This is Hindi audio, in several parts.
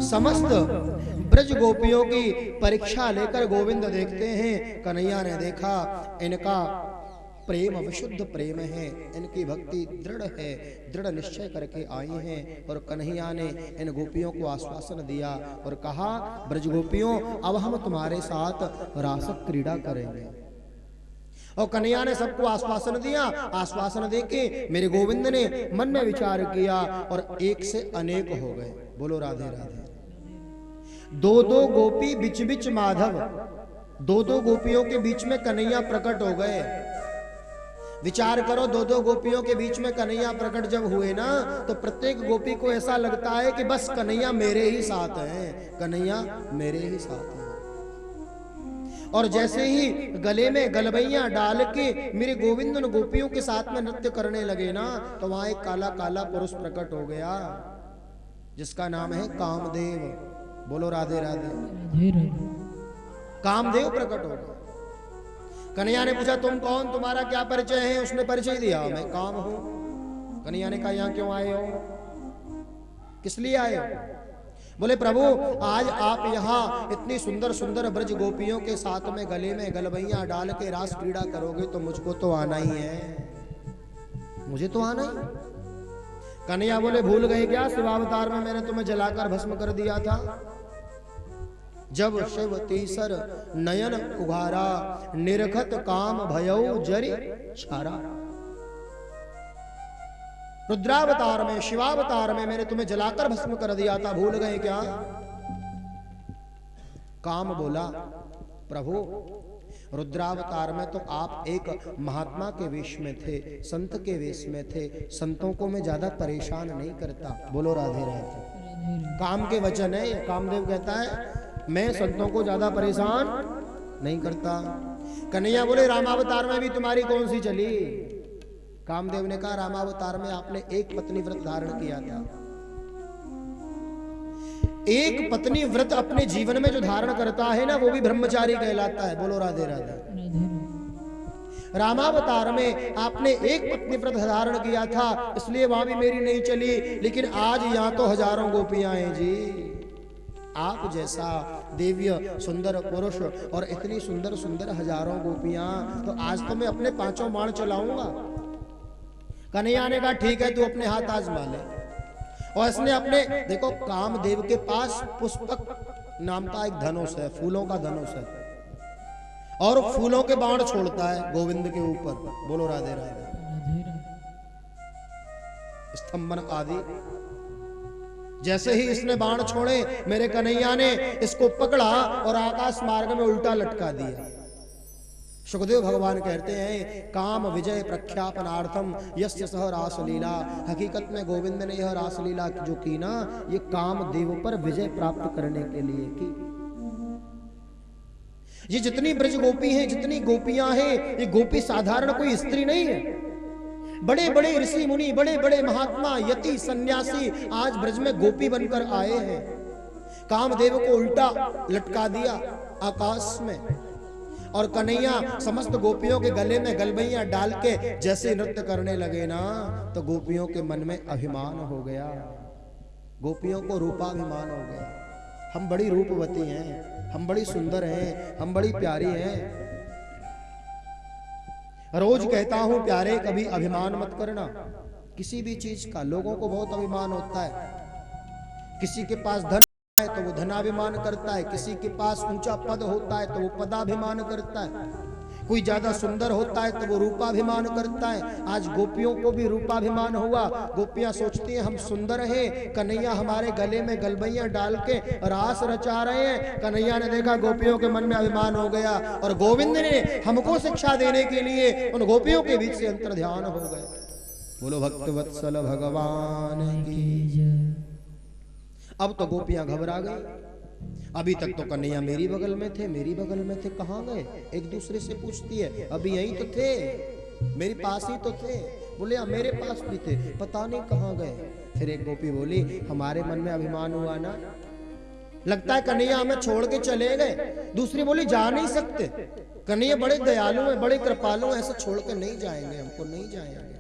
समस्त ब्रज गोपियों की परीक्षा लेकर गोविंद देखते हैं। कन्हैया ने देखा इनका प्रेम विशुद्ध प्रेम है, इनकी भक्ति दृढ़ है, दृढ़ निश्चय करके आई हैं। और कन्हैया ने इन गोपियों को आश्वासन दिया और कहा, ब्रज गोपियों अब हम तुम्हारे साथ रास क्रीड़ा करेंगे। और कन्हैया ने सबको आश्वासन दिया। आश्वासन देके मेरे गोविंद ने मन में विचार किया और एक से अनेक हो गए। बोलो राधे राधे। दो दो गोपी बिच बिच माधव, दो दो गोपियों के बीच में कन्हैया प्रकट हो गए। विचार करो, दो दो गोपियों के बीच में कन्हैया प्रकट जब हुए ना, तो प्रत्येक गोपी को ऐसा लगता है कि बस कन्हैया मेरे ही साथ है, कन्हैया मेरे ही साथ है। और जैसे ही गले में गलबैया डाल के मेरे गोविंद उन गोपियों के साथ में नृत्य करने लगे ना, तो वहां एक काला काला पुरुष प्रकट हो गया जिसका नाम है कामदेव। बोलो राधे राधे। कामदेव प्रकट हो गया। कन्हैया ने पूछा, तुम कौन, तुम्हारा क्या परिचय है? उसने परिचय दिया, मैं काम हूं। कन्हैया ने कहा, यहां क्यों आए हो, किस लिए आए हो? बोले, प्रभु आज आप यहाँ इतनी सुंदर सुंदर ब्रज गोपियों के साथ में गले में गलबैया डाल के रास क्रीड़ा करोगे तो मुझको तो आना ही है, मुझे तो आना ही। कन्हैया बोले, भूल गए क्या, शिवावतार में मैंने तुम्हें जलाकर भस्म कर दिया था। जब शिव तीसर नयन उघारा, निरखत काम भयऊ जरि छारा। रुद्रावतार में, शिवावतार में मैंने तुम्हें जलाकर भस्म कर दिया था, भूल गए क्या? काम बोला, प्रभु रुद्रावतार में तो आप एक महात्मा के वेश में थे, संत के वेश में थे, संतों को मैं ज्यादा परेशान नहीं करता। बोलो राधे राधे। काम के वचन है, कामदेव कहता है मैं संतों को ज्यादा परेशान नहीं करता। कन्हैया बोले, रामावतार में भी तुम्हारी कौन सी चली? कामदेव ने कहा, रामावतार में आपने एक पत्नी व्रत धारण किया था। एक पत्नी व्रत अपने जीवन में जो धारण करता है ना, वो भी ब्रह्मचारी कहलाता है। बोलो राधे राधे। रामावतार में आपने एक पत्नी व्रत धारण किया था, इसलिए वहां भी मेरी नहीं चली, लेकिन आज यहां तो हजारों गोपियां हैं जी। आप जैसा दिव्य सुंदर पुरुष और इतनी सुंदर सुंदर हजारों गोपियां, तो आज तो मैं अपने पांचों बाण चलाऊंगा। कन्हैया ने कहा, ठीक है, तू अपने हाथ आजमा ले। और इसने अपने, देखो कामदेव के पास पुष्पक नाम का एक धनुष है, फूलों का धनुष है, और फूलों के बाण छोड़ता है गोविंद के ऊपर। बोलो राधे राधे। स्तंभन आदि जैसे ही इसने बाण छोड़े, मेरे कन्हैया ने इसको पकड़ा और आकाश मार्ग में उल्टा लटका दिया। सुखदेव भगवान कहते हैं, काम विजय प्रख्यापनार्थम यस्य सह रासलीला। हकीकत में गोविंद ने यह रासलीला जो की ना, ये कामदेव पर विजय प्राप्त करने के लिए की। ये जितनी ब्रज गोपी हैं, जितनी गोपियां हैं, ये गोपी साधारण कोई स्त्री नहीं है। बड़े बड़े ऋषि मुनि, बड़े बड़े महात्मा, यति, सन्यासी आज ब्रज में गोपी बनकर आए हैं। कामदेव को उल्टा लटका दिया आकाश में, और कन्हैया समस्त गोपियों के गले में गलबैया डाल के जैसे नृत्य करने लगे ना, तो गोपियों के मन में अभिमान हो गया, गोपियों को रूपाभिमान हो गया। हम बड़ी रूपवती हैं, हम बड़ी सुंदर हैं, हम बड़ी प्यारी हैं। रोज कहता हूं प्यारे, कभी अभिमान मत करना किसी भी चीज का। लोगों को बहुत अभिमान होता है, किसी के पास धन है तो वो धनाभिमान करता है, किसी के पास ऊंचा पद होता है तो वो पदाभिमान करता है, कोई ज्यादा सुंदर होता है तो वो रूपाभिमान करता है। आज गोपियों को भी रूपाभिमान हुआ। गोपियां सोचती हैं हम सुंदर हैं, कन्हैया हमारे गले में गलबैया डाल के रास रचा रहे हैं। कन्हैया ने देखा गोपियों के मन में अभिमान हो गया, और गोविंद ने हमको शिक्षा देने के लिए उन गोपियों के बीच से अंतर ध्यान हो गए। बोलो भक्त वत्सल भगवान की। अब तो गोपियां घबरा गई। अभी तक तो कन्हैया मेरी बगल में थे, मेरी बगल में थे, कहाँ गए? एक दूसरे से पूछती है, अभी यहीं तो थे, मेरे पास ही तो थे। बोले मेरे पास भी थे, पता नहीं कहाँ गए। फिर एक गोपी बोली, हमारे मन में अभिमान हुआ ना, लगता है कन्हैया हमें छोड़ के चले गए। दूसरी बोली, जा नहीं सकते, कन्हैया बड़े दयालु हैं, बड़े कृपालु हैं, ऐसे छोड़ के नहीं जाएंगे, हमको नहीं जाएंगे।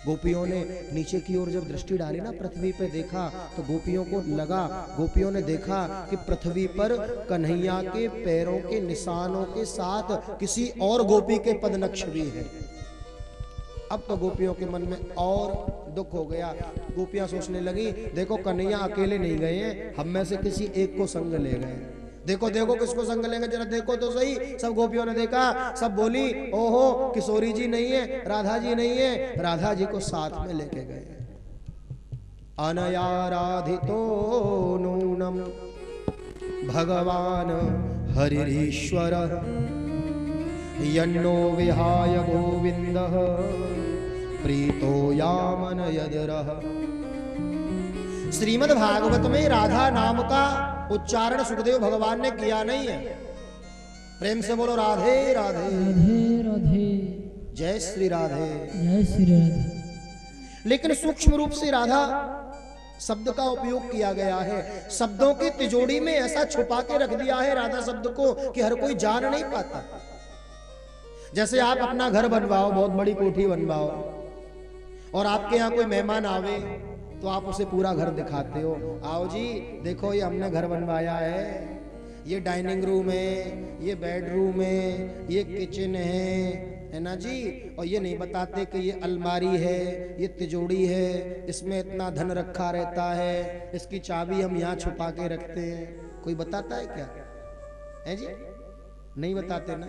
गोपियों ने नीचे की ओर जब दृष्टि डाली ना, पृथ्वी पे देखा, तो गोपियों को लगा, गोपियों ने देखा कि पृथ्वी पर कन्हैया के पैरों के निशानों के साथ किसी और गोपी के पदनक्ष भी है। अब तो गोपियों के मन में और दुख हो गया। गोपियां सोचने लगी, देखो कन्हैया अकेले नहीं गए हैं, हम में से किसी एक को संग ले गए। देखो देखो किसको संग लेंगे, जरा देखो तो सही। सब गोपियों ने देखा, सब बोली, ओहो किशोरी जी नहीं है, राधा जी नहीं है, राधा जी को साथ में लेके गए। अनयाराधितो नूनम भगवान हरिरीश्वर यन्नो विहाय गोविंदः प्रीतो यामन यदरः। श्रीमद् भागवत में राधा नाम का उच्चारण सुखदेव भगवान ने किया नहीं है। प्रेम से बोलो राधे राधे राधे राधे, जय श्री राधे जय श्री राधे। लेकिन सूक्ष्म रूप से राधा शब्द का उपयोग किया गया है। शब्दों की तिजोरी में ऐसा छुपा के रख दिया है राधा शब्द को कि हर कोई जान नहीं पाता। जैसे आप अपना घर बनवाओ, बहुत बड़ी कोठी बनवाओ, और आपके यहाँ कोई मेहमान आवे तो आप उसे पूरा घर दिखाते हो, आओ जी देखो ये हमने घर बनवाया है, ये डाइनिंग रूम है, ये बेडरूम है, ये किचन है ना जी। और ये नहीं बताते कि ये अलमारी है, ये तिजोरी है, इसमें इतना धन रखा रहता है, इसकी चाबी हम यहाँ छुपा के रखते हैं। कोई बताता है क्या है जी? नहीं बताते ना।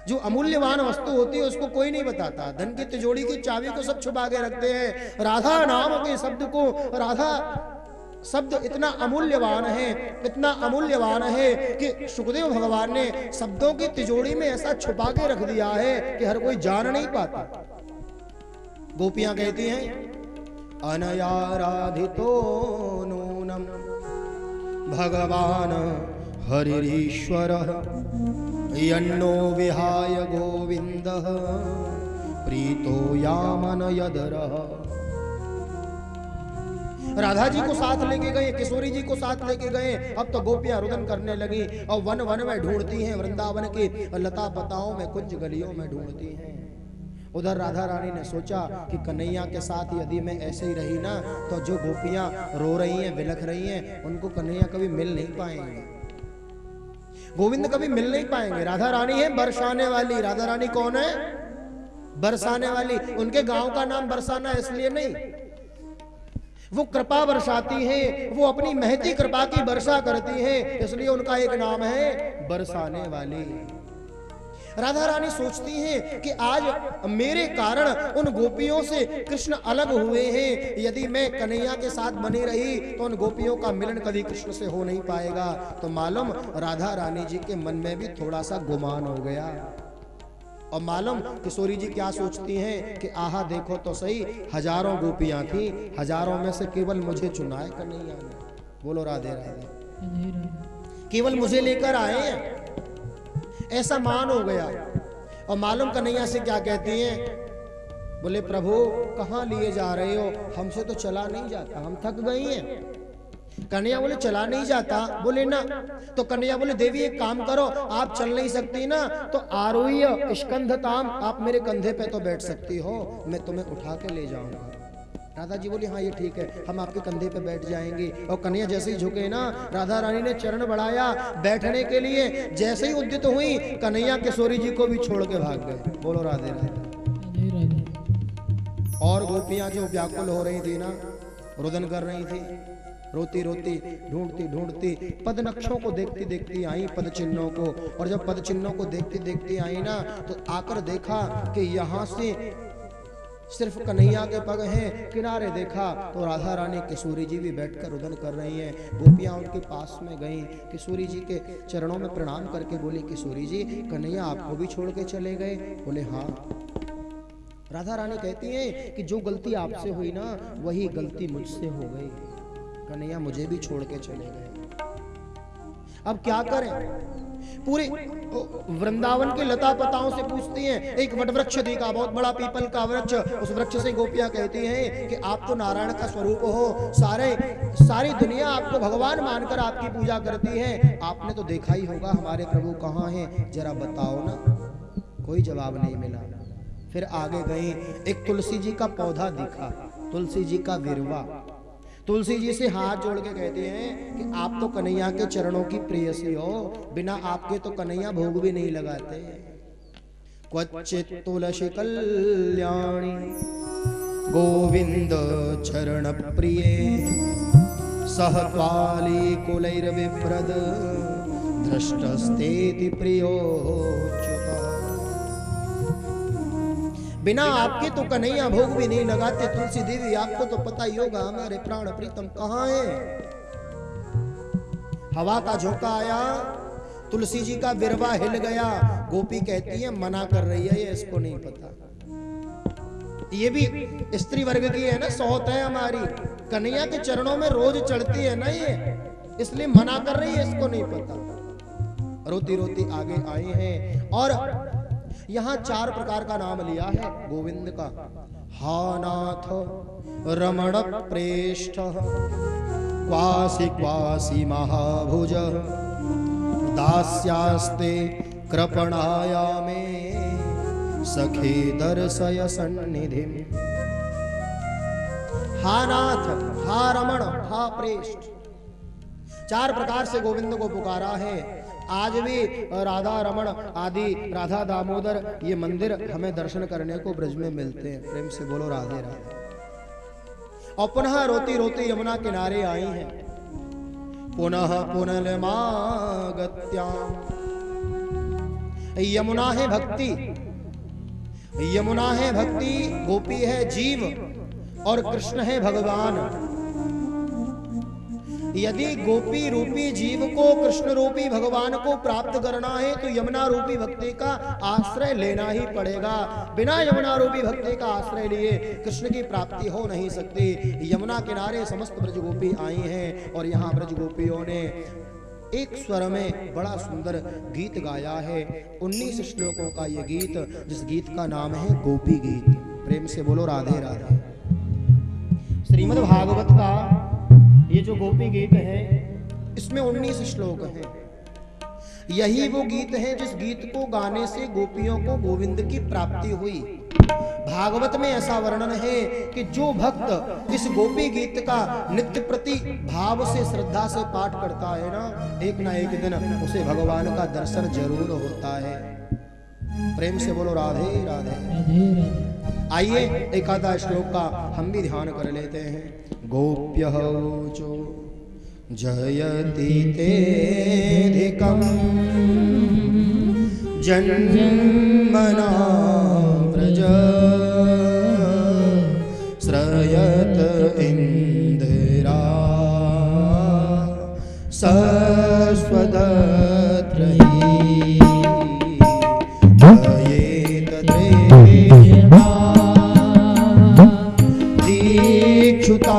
जो अमूल्यवान वस्तु होती है उसको कोई नहीं बताता। धन की तिजोरी की चाबी को सब छुपा के रखते हैं। राधा नाम के शब्द को, राधा शब्द इतना अमूल्यवान है, इतना अमूल्यवान है कि सुखदेव भगवान ने शब्दों की तिजोरी में ऐसा छुपा के रख दिया है कि हर कोई जान नहीं पाता। गोपियां कहती हैं अनयाराधितो नूनम भगवान हरिरीश्वर यन्नो विहाय गोविंदः प्रीतो यामन यदरः। राधा जी को साथ लेके गए, किशोरी जी को साथ लेके गए। अब तो गोपियां रुदन करने लगी और वन वन में ढूंढती हैं, वृंदावन की लता पताओं में, कुंज गलियों में ढूंढती हैं। उधर राधा रानी ने सोचा कि कन्हैया के साथ यदि मैं ऐसे ही रही ना, तो जो गोपियां रो रही हैं, बिलख रही हैं, उनको कन्हैया कभी मिल नहीं पाएंगे, गोविंद कभी मिल नहीं पाएंगे। राधा रानी है बरसाने वाली। राधा रानी कौन है? बरसाने वाली। उनके गांव का नाम बरसाना इसलिए नहीं, वो कृपा बरसाती है, वो अपनी महती कृपा की वर्षा करती है, इसलिए उनका एक नाम है बरसाने वाली। राधा रानी सोचती हैं कि आज मेरे कारण उन गोपियों से कृष्ण अलग हुए हैं। यदि मैं कन्हैया के साथ बनी रही तो उन गोपियों का मिलन कभी कृष्ण से हो नहीं पाएगा। तो मालूम राधा रानी जी के मन में भी थोड़ा सा गुमान हो गया। और मालूम किशोरी जी क्या सोचती हैं कि आहा देखो तो सही, हजारों गोपियां थी, हजारों में से केवल मुझे चुना है कन्हैया ने। बोलो राधे राधे। केवल मुझे लेकर आए हैं, ऐसा मान हो गया। और मालूम कन्हैया से क्या कहती हैं? बोले प्रभु कहाँ लिए जा रहे हो? हमसे तो चला नहीं जाता, हम थक गई हैं। कन्हैया बोले चला नहीं जाता? बोले ना। तो कन्हैया बोले देवी एक काम करो, आप चल नहीं सकती ना, तो आरोह्य स्कंधताम, आप मेरे कंधे पे तो बैठ सकती हो, मैं तुम्हें उठा के ले जाऊंगा। राधा जी बोली हाँ ये ठीक है, हम आपके कंधे पे बैठ जाएंगे। और कन्हैया जैसे ही झुके ना, राधा रानी ने चरण बढ़ाया बैठने के लिए। जैसे ही उद्यत हुई, कन्हैया किशोरी जी को भी छोड़ के भाग गए। बोलो राधे राधे। और गोपियां जो व्याकुल हो रही थी ना, रुदन कर रही थी, रोती रोती ढूंढती ढूंढती पद नक्शों को देखती देखती आई, पद चिन्हों को। और जब पद चिन्हों को देखती देखती आई ना, तो आकर देखा कि यहाँ से सिर्फ कन्हैया के पग हैं। किनारे देखा तो राधा रानी किशोरी जी भी बैठकर रुदन कर रही हैं। गोपियां उनके पास में गईं, किशोरी जी के चरणों में प्रणाम करके बोली किशोरी जी कन्हैया आपको भी छोड़ के चले गए? बोले हाँ। राधा रानी कहती हैं कि जो गलती आपसे हुई ना, वही गलती मुझसे हो गई। कन्हैया मुझे भी छोड़ के चले गए, अब क्या करें? पूरे वृंदावन के लता पताओं से पूछती हैं। एक वटवृक्ष दिखा, बहुत बड़ा पीपल का वृक्ष। उस वृक्ष से गोपियां कहती हैं कि आप तो नारायण का स्वरूप हो, सारी दुनिया आपको भगवान मानकर आपकी पूजा करती है। आपने तो देखा ही होगा हमारे प्रभु कहाँ हैं, जरा बताओ ना। कोई जवाब नहीं मिला। फिर आगे गई, एक तुलसी जी का पौधा दिखा, तुलसी जी का विरवा। तुलसी जी से हाथ जोड़ के कहते हैं कि आप तो कन्हैया के चरणों की प्रेयसी हो, बिना आपके तो कन्हैया भोग भी नहीं लगाते। क्वचित तुलसी कल्याणी गोविंद चरण प्रिय सह त्वाली कुलैर्विप्रद दृष्टस्तेति प्रियोच्युत। बिना आपके तो कन्हैया भोग भी नहीं लगाते। तुलसी देवी, आपको तो पता ही होगा हमारे प्राण प्रीतम कहाँ हैं। हवा का झोंका आया, तुलसी जी का बिरवा हिल गया। गोपी कहती है मना कर रही है, ये इसको नहीं पता। ये भी स्त्री वर्ग की है ना, सौत है हमारी। कन्हैया के चरणों में रोज चढ़ती है ना ये, इसलिए मना कर रही है, इसको नहीं पता। रोती रोती आगे आए हैं और यहाँ 4 प्रकार का नाम लिया है गोविंद का। हा नाथ रमण प्रेष्ठ क्वासी क्वासी महाभुज दास्यास्ते कृपणाया में सखे दर्शय सन्निधि। हा नाथ, हा रमण, हा प्रेष्ठ, 4 प्रकार से गोविंद को पुकारा है। आज भी राधा रमण आदि, राधा दामोदर, ये मंदिर हमें दर्शन करने को ब्रज में मिलते हैं। प्रेम से बोलो राधे राधे। और पुनः रोती रोती यमुना किनारे आई हैं। पुनः पुनर्मागत्या, यमुना है भक्ति, यमुना है भक्ति, गोपी है जीव और कृष्ण है भगवान। यदि गोपी रूपी जीव को कृष्ण रूपी भगवान को प्राप्त करना है तो यमुना रूपी भक्ति का आश्रय लेना ही पड़ेगा। बिना यमुना रूपी भक्ति का आश्रय लिए कृष्ण की प्राप्ति हो नहीं सकती। यमुना किनारे समस्त ब्रज गोपी आई हैं और यहाँ ब्रज गोपियों ने एक स्वर में बड़ा सुंदर गीत गाया है। 19 श्लोकों का ये गीत, जिस गीत का नाम है गोपी गीत। प्रेम से बोलो राधे राधे। श्रीमद् भागवत का ये जो गोपी गीत है, इसमें 19 श्लोक हैं। यही वो गीत है जिस गीत को गाने से गोपियों को गोविंद की प्राप्ति हुई। भागवत में ऐसा वर्णन है कि जो भक्त इस गोपी गीत का नित्य प्रति भाव से, श्रद्धा से पाठ करता है ना एक दिन उसे भगवान का दर्शन जरूर होता है। प्रेम से बोलो राधे राधे। आइए एक आधा श्लोक का हम भी ध्यान कर लेते हैं। गोप्यः जो जयति तेऽधिकं जन्मना व्रज श्रयत इंदिरा सस्वदत्रहि जयेत त्रेष्मा दीक्षुता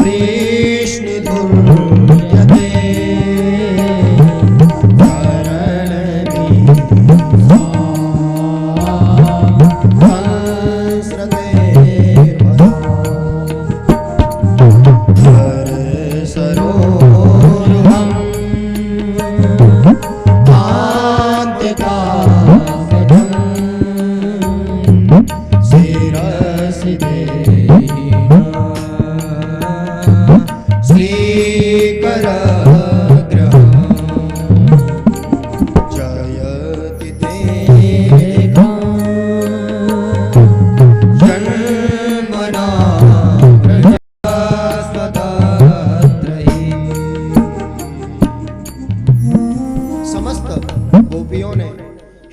वृष्णिधुर्यते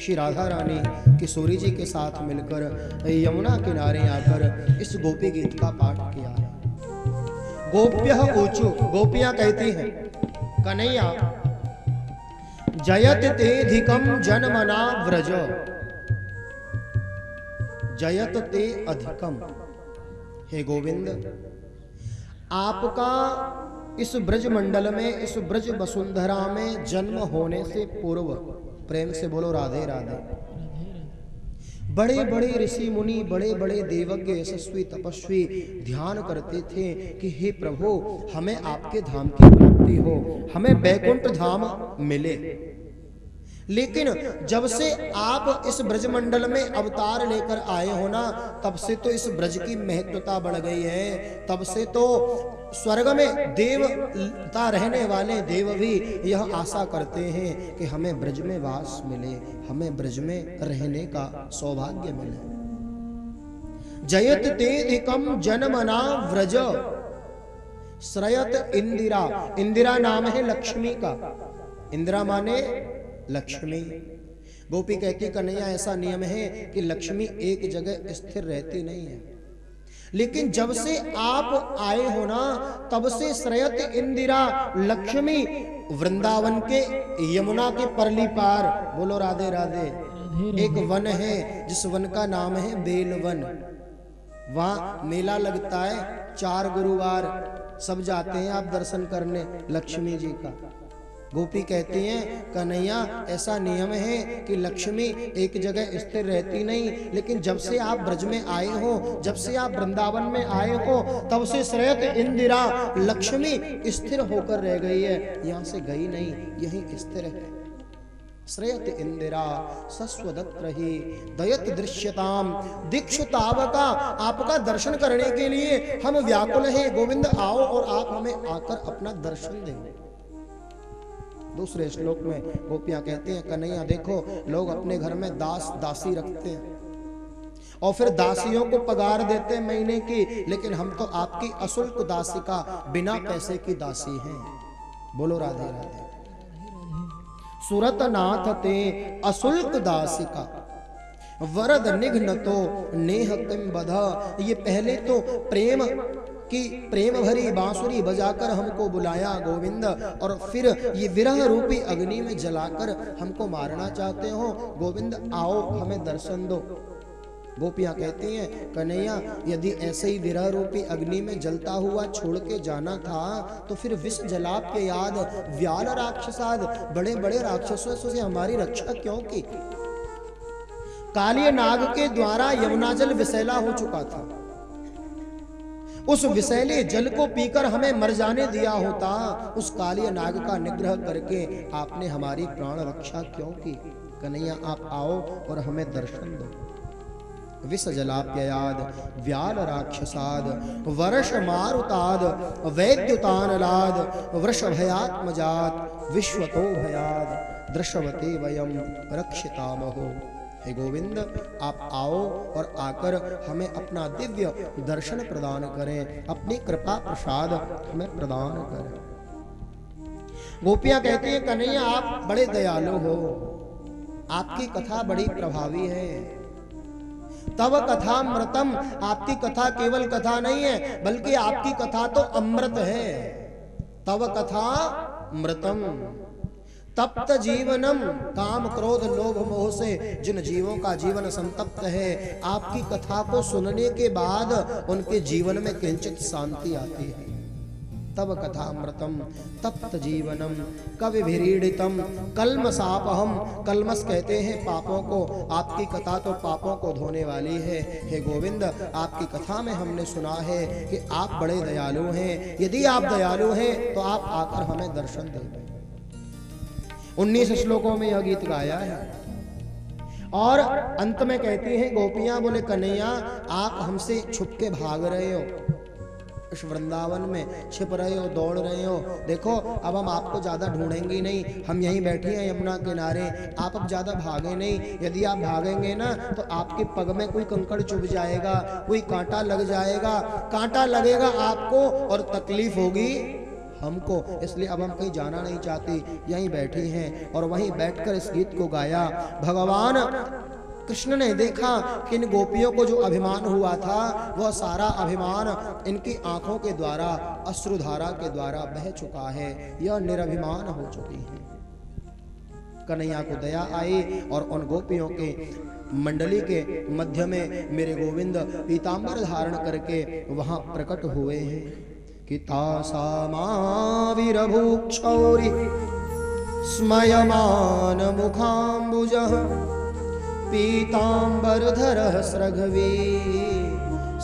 राधा रानी किशोरी जी के साथ मिलकर यमुना किनारे आकर इस गोपी गीत का पाठ किया है। गोप्यः ऊचु, गोपियां कहती हैं कन्हैया जयत तेधिकम जनमना व्रज, जयत ते अधिकम। हे गोविंद, आपका इस ब्रज मंडल में, इस ब्रज वसुंधरा में जन्म होने से पूर्व, प्रेम से बोलो राधे राधे, बड़े बड़े ऋषि मुनि, बड़े बड़े देवज्ञ, यशस्वी तपस्वी ध्यान करते थे कि हे प्रभु हमें आपके धाम की प्राप्ति हो, हमें बैकुंठ धाम मिले। लेकिन जब से आप इस ब्रज मंडल में अवतार लेकर आए हो ना, तब से तो इस ब्रज की महत्वता बढ़ गई है। तब से तो स्वर्ग में देवता रहने वाले देव भी यह आशा करते हैं कि हमें ब्रज में वास मिले, हमें ब्रज में रहने का सौभाग्य मिले। जयत तेधिकम जनमना व्रज, श्रयत इंदिरा, इंदिरा नाम है लक्ष्मी का, इंदिरा माने लक्ष्मी। गोपी कहती कन्हैया ऐसा नियम है कि लक्ष्मी एक जगह स्थिर रहती नहीं है, लेकिन जब से आप आए हो ना, तब से श्रयत इंदिरा लक्ष्मी वृंदावन के यमुना के परली पार, बोलो राधे राधे, एक वन है जिस वन का नाम है बेलवन। वहां मेला लगता है 4 गुरुवार, सब जाते हैं आप दर्शन करने लक्ष्मी जी का। गोपी कहती हैं कन्हैया ऐसा नियम है कि लक्ष्मी एक जगह स्थिर रहती नहीं, लेकिन जब से आप ब्रज में आए हो, जब से आप वृंदावन में आए हो, तब से श्रयत इंदिरा लक्ष्मी स्थिर होकर रह गई है, यहाँ से गई नहीं, यहीं स्थिर है। श्रयत इंदिरा सस्वदत रही दयत दृश्यताम दीक्षु तावका, आपका दर्शन करने के लिए हम व्याकुल हैं। गोविंद आओ और आप हमें आकर अपना दर्शन दें। दूसरे श्लोक में गोपियां कहती हैं कन्हैया देखो, लोग अपने घर में दास दासी रखते हैं और फिर दासियों को पगार देते हैं महीने की, लेकिन हम तो आपकी अशुल्क दासिका, बिना पैसे की दासी हैं। बोलो राधे राधे। सुरत नाथ ते अशुल्क दासिका वरद निघ्न तो नेह किम बधा। ये पहले तो प्रेम कि प्रेम भरी बांसुरी बजाकर हमको बुलाया गोविंद, और फिर ये विरह रूपी अग्नि में जलाकर हमको मारना चाहते हो। गोविंद आओ हमें दर्शन दो। गोपियां कहती हैं कन्हैया यदि ऐसे ही विरह रूपी अग्नि में जलता हुआ छोड़ के जाना था, तो फिर विष जलाप के याद व्याल राक्षसाद, बड़े बड़े राक्षसों से हमारी रक्षा क्यों की? कालिय नाग के द्वारा यमुना जल विषैला हो चुका था, उस विषैले जल को पीकर हमें मर जाने दिया होता। उस कालिय नाग का निग्रह करके आपने हमारी प्राण रक्षा क्यों की? कन्हैया आप आओ और हमें दर्शन दो। विष जलाप्ययाद व्याल राक्षसाद वर्ष मारुताद वैद्युतानलाद वृषभयात्मजात विश्वतो भयाद दृश्यवते वयम रक्षितामहो। हे गोविंद आप आओ और आकर हमें अपना दिव्य दर्शन प्रदान करें, अपनी कृपा प्रसाद हमें प्रदान करें। गोपियां कहती हैं कन्हैया आप बड़े दयालु हो, आपकी कथा बड़ी प्रभावी है। तव कथा अमृतम, आपकी कथा केवल कथा नहीं है, बल्कि आपकी कथा तो अमृत है। तव कथा अमृतम तप्त जीवनम, काम क्रोध लोभ मोह से जिन जीवों का जीवन संतप्त है, आपकी कथा को सुनने के बाद उनके जीवन में किंचित शांति आती है। तब कथामृतम तप्त जीवनम कविभिरीडितम कल्मसापहम। कल्मस कहते हैं पापों को, आपकी कथा तो पापों को धोने वाली है। हे गोविंद, आपकी कथा में हमने सुना है कि आप बड़े दयालु हैं। यदि आप दयालु हैं तो आप आकर हमें दर्शन दें। 19 श्लोकों में यह गीत गाया है और अंत में कहती हैं गोपियां, बोले कन्हैया आप हमसे छुप के भाग रहे हो, इस वृंदावन में छिप रहे हो, दौड़ रहे हो। देखो अब हम आपको ज्यादा ढूंढेंगे नहीं, हम यहीं बैठे हैं यमुना किनारे, आप अब ज्यादा भागे नहीं। यदि आप भागेंगे ना तो आपके पग में कोई कंकड़ चुभ जाएगा, कोई कांटा लग जाएगा, कांटा लगेगा आपको और तकलीफ होगी हमको। इसलिए अब हम कहीं जाना नहीं चाहते, यहीं बैठे हैं। और वहीं बैठकर इस गीत को गाया। भगवान कृष्ण ने देखा कि इन गोपियों को जो अभिमान हुआ था वह सारा अभिमान इनकी आंखों के द्वारा, अश्रुधारा के द्वारा बह चुका है, यह निरभिमान हो चुकी है। कन्हैया को दया आई और उन गोपियों के मंडली के मध्य में मेरे गोविंद पीतांबर धारण करके वहां प्रकट हुए हैं कि तासा माविरभूक्षौरि स्मयमान मुखाम्बुजः पीतांबरधरः स्रघवी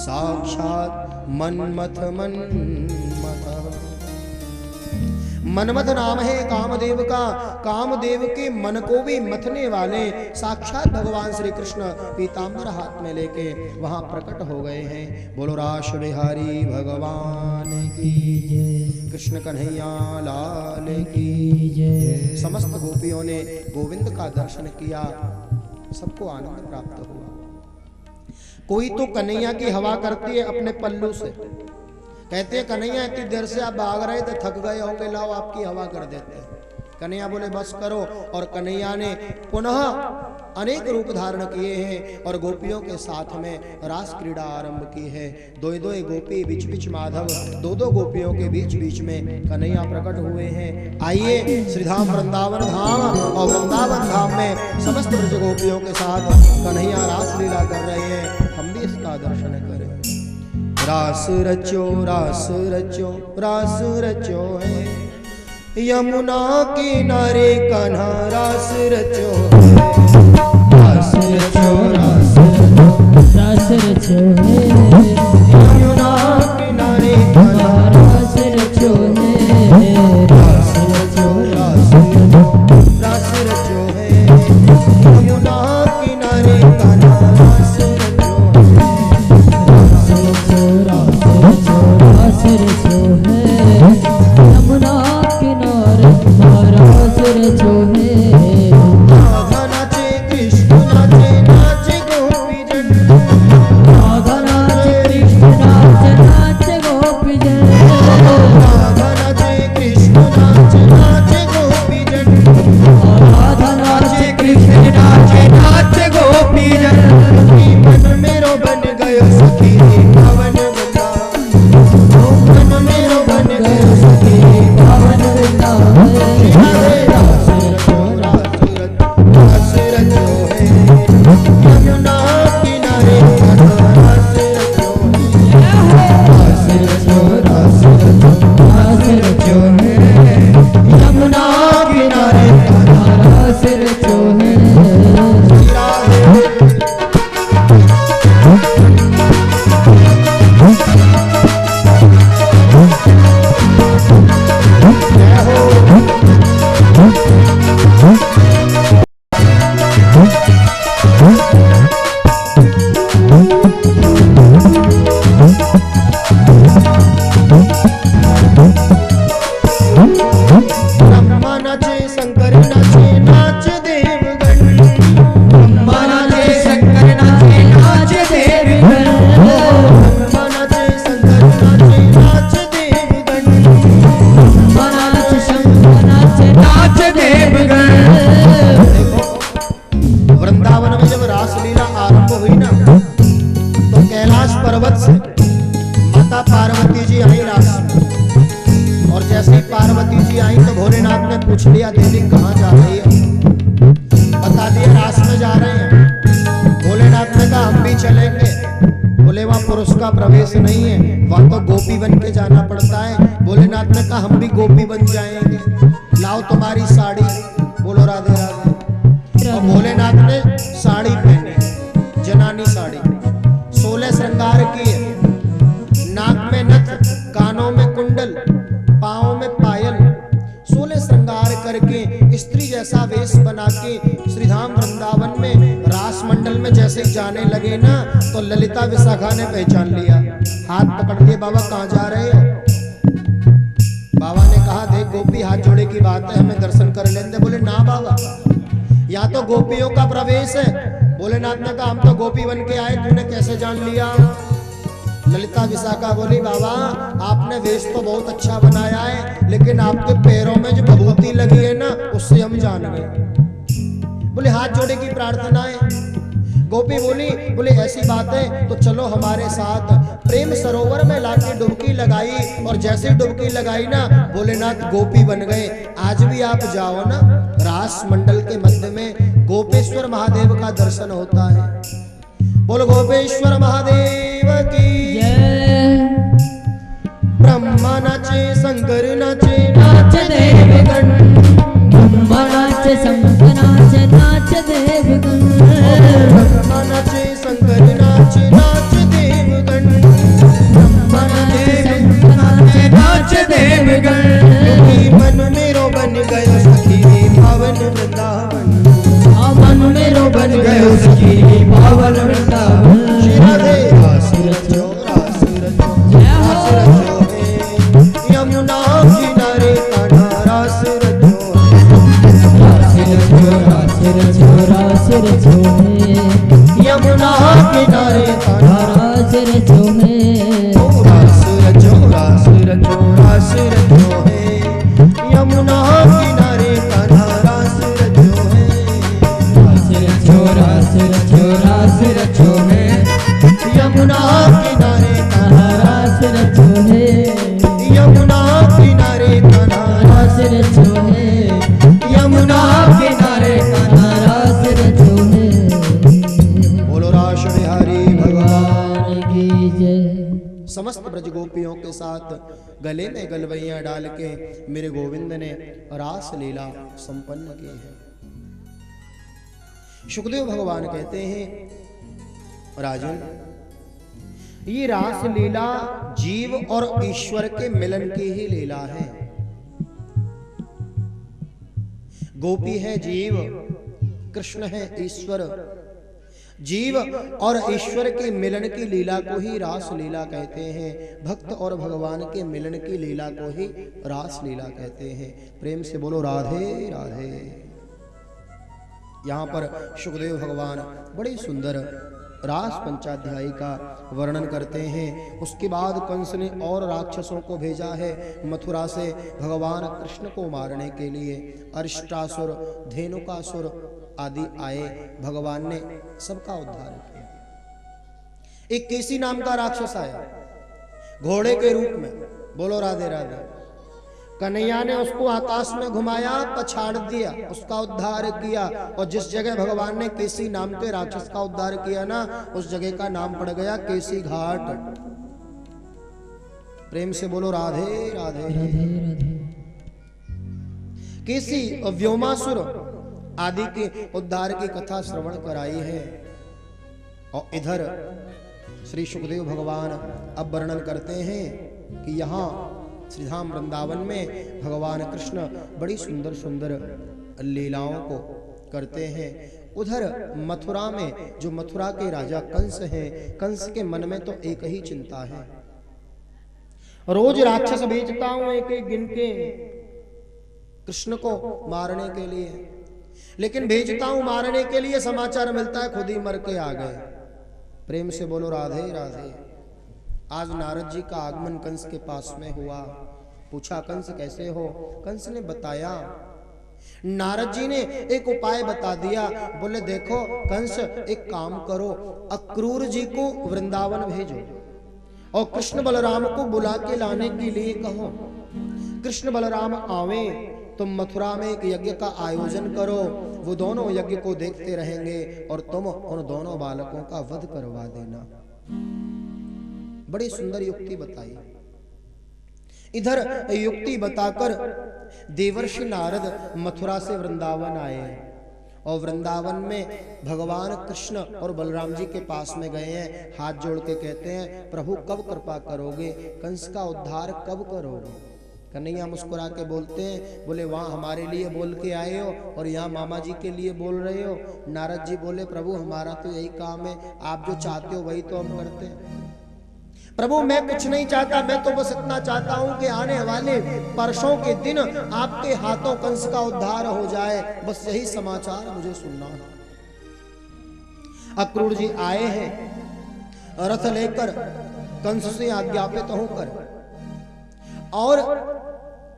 साक्षात् मन्मथ मन्मथः। मनमथ नाम है कामदेव का, कामदेव के मन को भी मथने वाले साक्षात भगवान श्री कृष्ण पीतांबर हाथ में लेके वहां प्रकट हो गए हैं। बोलो रास बिहारी भगवान की जय, कृष्ण कन्हैया लाल की जय। समस्त गोपियों ने गोविंद का दर्शन किया, सबको आनंद प्राप्त हुआ। कोई तो कन्हैया की हवा करती है अपने पल्लू से, कहते हैं कन्हैया इतनी देर से आप भाग रहे थे, थक गए होंगे, लाओ आपकी हवा कर देते हैं। कन्हैया बोले बस करो, और कन्हैया ने पुनः अनेक रूप धारण किए हैं और गोपियों के साथ में रास क्रीड़ा आरंभ की है। दो गोपी बीच बीच माधव, दो गोपियों के बीच बीच में कन्हैया प्रकट हुए हैं। आइए श्रीधाम वृंदावन धाम, और वृंदावन धाम में समस्त ब्रज गोपियों के साथ कन्हैया रास लीला कर रहे हैं, हम भी इसका दर्शन करें। रास रचो रास रचो रास रचो है यमुना किनारे कान्हा रास रचो है। रास रचो रास रचो है यमुना किनारे कान्हा रास रचो है। रास रचो रास रचो है यमुना किनारे कान्हा रास रचो है। रास रचो है यमुना किनारे रास रचो है। राधा नाचे कृष्ण नाचे नाचे गोपी जन, राधा नाचे कृष्ण नाचे नाचे गोपी जन, राधा नाचे कृष्ण नाचे नाचे गोपी जन, राधा नाचे कृष्ण नाचे नाचे गोपी जन। मन मेरो बन गयो सखी पवन मन मेरो बन गयो सखी पवन रास रचो है यमुना किनारे रास रचो है यमुना किनारे रास रचो है। वृंदावन में जब रासलीला आरंभ हुई ना तो कैलाश पर्वत से माता पार्वती जी आई रास में, और जैसे ही पार्वती जी आई तो भोलेनाथ ने पूछ लिया देवी कहाँ जा रही है, बता दिया रास में जा रहे हैं। भोलेनाथ ने कहा हम भी चलेंगे। बोले वहां पुरुष का प्रवेश नहीं है, वहां तो गोपी बन के जाना पड़ता है। भोलेनाथ ने कहा हम भी गोपी बन जाएंगे, लाओ तुम्हारी साड़ी। बोलो राधे राधे। और भोलेनाथ ने साड़ी पहनी, जनानी साड़ी, 16 श्रृंगार किए, नाक में नथ, कानों में कुंडल, पाँव में पायल, 16 श्रृंगार करके स्त्री जैसा वेश बना के श्रीधाम वृंदावन में रास मंडल में जैसे जाने लगे ना, तो ललिता विशाखा ने पहचान लिया। हाथ पकड़ लिए, बाबा कहाँ जा रहे हो? बाबा ने कहा देख गोपी हाथ जोड़े की बात है, हमें दर्शन कर लेते। बोले ना बाबा, यहाँ तो गोपियों का प्रवेश है। भोलेनाथ ने कहा हम तो गोपी बन के आए, तूने कैसे जान लिया? ललिता विशाखा बोली बाबा आपने वेश तो बहुत अच्छा बनाया है, लेकिन आपके पैरों में जो विभूति लगी है ना, उससे हम जान गए। बोले हाथ जोड़े की प्रार्थना है। गोपी बोली, बोले ऐसी बात है तो चलो हमारे साथ। प्रेम सरोवर में लाके डुबकी लगाई, और जैसे डुबकी लगाई ना, भोलेनाथ गोपी बन गए। आज भी आप जाओ ना, रास मंडल के मध्य में गोपेश्वर महादेव का दर्शन होता है। बोलो गोपेश्वर महादेव की जय। ब्रह्मा नाचे, शंकर नाचे, नाच देवगण, ब्रह्मा नाच, शंकर नाच, नाच देवगण। ब्रह्मा नाचे, शंकर नाचे, नाच देवगण। ब्रह्मा नाच, शंकर नाच, नाच देवगण। मन मेरो बन गयो सखी पावन वृंदावन, मन मेरो बन गयो सखी पावन वृंदावन। श्री राधे रास रचो, रास रचो, रास रचो है यमुना किनारे कान्हा रास रचो है। रास रचो, रास रचो, रास रचो है यमुना किनारे कान्हा रास रचो है। रास रचो, रास रचो, रास रचो है यमुना किनारे कान्हा रास रचो है। रास रचो, रास रचो, रास रचो है यमुना किनारे कान्हा रास रचो है। यमुना किनारे कान्हा रास रचो है यमुना किनारे कान्हा। रास रचो है। बोलो रास बिहारी भगवान। भगवान की जय। समस्त ब्रज गोपियों के साथ गले में गलवैया डाल के मेरे गोविंद ने रास लीला संपन्न की है। सुखदेव भगवान कहते हैं राजन, ये रास लीला जीव और ईश्वर के मिलन की ही लीला है। गोपी है जीव, कृष्ण है ईश्वर। जीव और ईश्वर के मिलन की लीला को ही रास लीला कहते हैं। भक्त और भगवान के मिलन की लीला को ही रास लीला कहते हैं। प्रेम से बोलो राधे राधे। यहाँ पर सुखदेव भगवान बड़ी सुंदर रास पंचाध्यायी का वर्णन करते हैं। उसके बाद कंस ने और राक्षसों को भेजा है मथुरा से भगवान कृष्ण को मारने के लिए। अरिष्टासुर, धेनुकासुर आदि आए, भगवान ने सबका उद्धार किया। एक केसी नाम का राक्षस आया घोड़े के रूप में। बोलो राधे राधे। कन्हैया ने उसको आकाश में घुमाया, पछाड़ दिया, उसका उद्धार किया। और जिस जगह भगवान ने केसी नाम के राक्षस का उद्धार किया ना, उस जगह का नाम पड़ गया केसी घाट। प्रेम से बोलो राधे राधे। राधे राधे। केसी और व्योमासुर आदि के उद्धार की कथा श्रवण कराई है। और इधर श्री सुखदेव भगवान अब वर्णन करते हैं कि यहाँ श्रीधाम वृंदावन में भगवान कृष्ण बड़ी सुंदर सुंदर लीलाओं को करते हैं। उधर मथुरा में जो मथुरा के राजा कंस हैं, कंस के मन में तो एक ही चिंता है, रोज राक्षस भेजता हूं एक एक गिन के कृष्ण को मारने के लिए, लेकिन भेजता हूं मारने के लिए, समाचार मिलता है खुद ही मर के आ गए। प्रेम से बोलो राधे राधे। आज नारद जी का आगमन कंस के पास में हुआ। पूछा कंस कैसे हो? कंस ने बताया। नारद जी ने एक उपाय बता दिया। बोले देखो कंस, एक काम करो, अक्रूर जी को वृंदावन भेजो और कृष्ण बलराम को बुला के लाने के लिए कहो। कृष्ण बलराम आवे तो मथुरा में एक यज्ञ का आयोजन करो, वो दोनों यज्ञ को देखते रहेंगे और तुम उन दोनों बालकों का वध करवा देना। बड़ी सुंदर युक्ति बताई। इधर युक्ति बताकर देवर्षि नारद मथुरा से वृंदावन आए और वृंदावन में भगवान कृष्ण और बलराम जी के पास में गए हैं। हाथ जोड़ के कहते हैं, प्रभु कब कृपा करोगे, कंस का उद्धार कब करोगे। कन्हैया मुस्कुरा के बोलते हैं, बोले वहाँ हमारे लिए बोल के आए हो और यहाँ मामा जी के लिए बोल रहे हो। नारद जी बोले, प्रभु हमारा तो यही काम है, आप जो चाहते हो वही तो हम करते हैं। प्रभु मैं कुछ नहीं चाहता, मैं तो बस इतना चाहता हूं कि आने वाले परसों के दिन आपके हाथों कंस का उद्धार हो जाए, बस यही समाचार मुझे सुनना है। अक्रूर जी आए हैं रथ लेकर कंस से आज्ञापित होकर और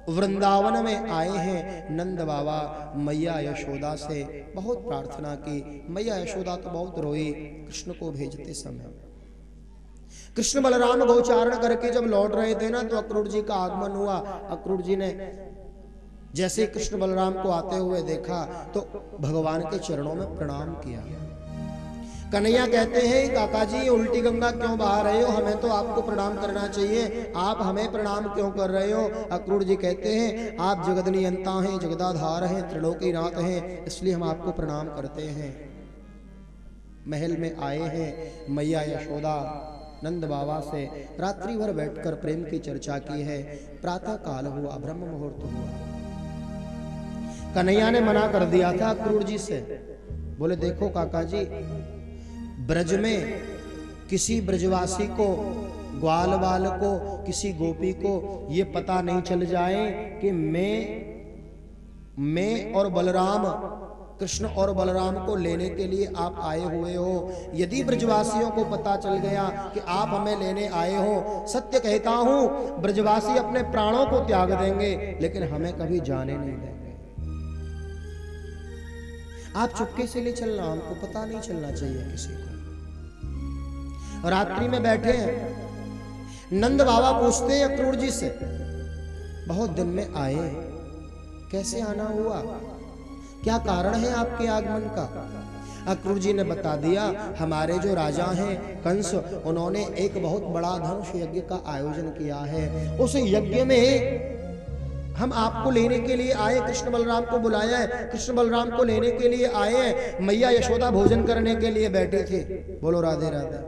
वृंदावन में आए हैं। नंद बाबा मैया यशोदा से बहुत प्रार्थना की। मैया यशोदा तो बहुत रोई कृष्ण को भेजते समय। कृष्ण बलराम गोचारण करके जब लौट रहे थे ना, तो अक्रूर जी का आगमन हुआ। अक्रूर जी ने जैसे कृष्ण बलराम को आते हुए देखा तो भगवान के चरणों में प्रणाम किया। कन्हैया कहते हैं, काका जी उल्टी गंगा क्यों बहा रहे हो, हमें तो आपको प्रणाम करना चाहिए, आप हमें प्रणाम क्यों कर रहे हो। अक्रूर जी कहते हैं, आप जगत नियंता हैं, जगदाधार हैं, त्रिलोकीनाथ हैं, इसलिए हम आपको प्रणाम करते हैं। महल में आए हैं मैया यशोदा नंद बाबा से रात्रि भर बैठकर प्रेम की चर्चा की है। प्रातः काल हुआ, ब्रह्म मुहूर्त हुआ। कन्हैया ने मना कर दिया था अक्रूर जी से, बोले देखो काका जी, ब्रज में किसी ब्रजवासी को, ग्वाल बाल को, किसी गोपी को ये पता नहीं चल जाए कि मैं और बलराम, कृष्ण और बलराम को लेने के लिए आप आए हुए हो। यदि ब्रजवासियों को पता चल गया कि आप हमें लेने आए हो, सत्य कहता हूं ब्रजवासी अपने प्राणों को त्याग देंगे, लेकिन हमें कभी जाने नहीं देंगे। आप चुपके से ले चलना, हमको पता नहीं चलना चाहिए किसी को। रात्रि में बैठे हैं, नंद बाबा पूछते हैं अक्रूर जी से, बहुत दिन में आए, कैसे आना हुआ, क्या कारण है आपके आगमन का। अक्रूर जी ने बता दिया, हमारे जो राजा हैं कंस, उन्होंने एक बहुत बड़ा धनुष यज्ञ का आयोजन किया है। उस यज्ञ में हम आपको लेने के लिए आए, कृष्ण बलराम को बुलाया है, कृष्ण बलराम को लेने के लिए आए हैं। मैया यशोदा भोजन करने के लिए बैठी थी। बोलो राधे राधे।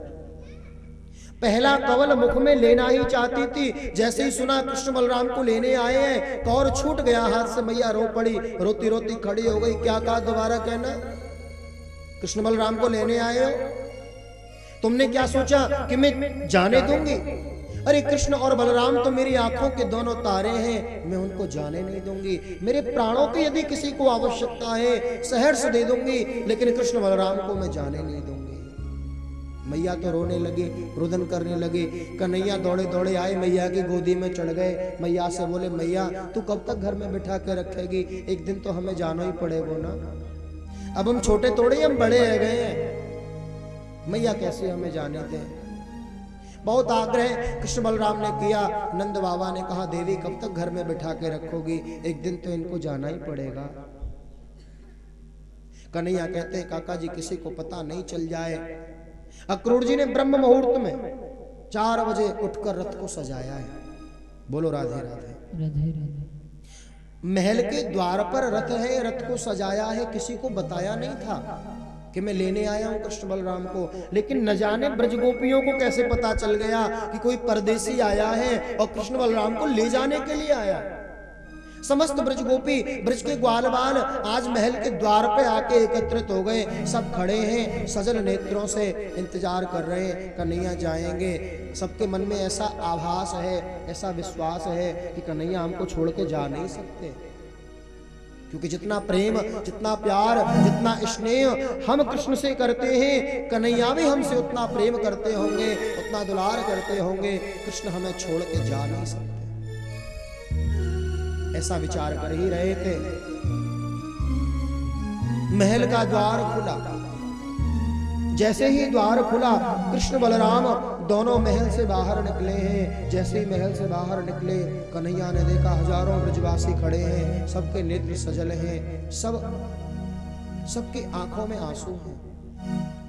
पहला कवल मुख में लेना ही चाहती थी, जैसे ही सुना कृष्ण बलराम को लेने आए हैं, कौर छूट गया हाथ से। मैया रो पड़ी, रोती रोती खड़ी हो गई। क्या कहा, दोबारा कहना। कृष्ण बलराम को लेने आए हो, तुमने क्या सोचा कि मैं जाने दूंगी। अरे कृष्ण और बलराम तो मेरी आंखों के दोनों तारे हैं, मैं उनको जाने नहीं दूंगी। मेरे प्राणों की यदि किसी को आवश्यकता है सहर्ष दे दूंगी, लेकिन कृष्ण बलराम को मैं जाने नहीं दूंगी। मैया तो रोने लगी, रुदन करने लगी। कन्हैया दौड़े दौड़े आए, मैया की गोदी में चढ़ गए। मैया से बोले, मैया तू कब तक घर में बिठा के रखेगी, एक दिन तो हमें जाना ही पड़ेगा ना। अब हम छोटे थोड़े, हम बड़े रह गए हैं, मैया कैसे हमें जाने दें। बहुत आग्रह कृष्ण बलराम ने किया। नंद बाबा ने कहा, देवी कब तक घर में बिठा के रखोगी, एक दिन तो इनको जाना ही पड़ेगा। कन्हैया कहते हैं, काका जी किसी को पता नहीं चल जाए। अक्रूर जी ने ब्रह्म मुहूर्त में 4 बजे उठकर रथ को सजाया है। बोलो राधे राधे। राधे राधे। महल के द्वार पर रथ है, रथ को सजाया है। किसी को बताया नहीं था कि मैं लेने आया हूं कृष्ण बलराम को, लेकिन न जाने ब्रजगोपियों को कैसे पता चल गया कि कोई परदेसी आया है और कृष्ण बलराम को ले जाने के लिए आया। समस्त ब्रजगोपी, ब्रज के ग्वाल बाल आज महल के द्वार पे आके एकत्रित हो गए। सब खड़े हैं, सजल नेत्रों से इंतजार कर रहे हैं, कन्हैया जाएंगे। सबके मन में ऐसा आभास है, ऐसा विश्वास है कि कन्हैया हमको छोड़ के जा नहीं सकते, क्योंकि जितना प्रेम, जितना प्यार, जितना स्नेह हम कृष्ण से करते हैं, कन्हैया भी हमसे उतना प्रेम करते होंगे, उतना दुलार करते होंगे। कृष्ण हमें छोड़ के जा नहीं सकते। ऐसा विचार कर ही रहे थे, महल का द्वार खुला। जैसे ही द्वार खुला, कृष्ण बलराम दोनों महल से बाहर निकले हैं। जैसे ही महल से बाहर निकले, कन्हैया ने देखा हजारों ब्रजवासी खड़े हैं, सबके नेत्र सजल हैं, सबकी आंखों में आंसू हैं।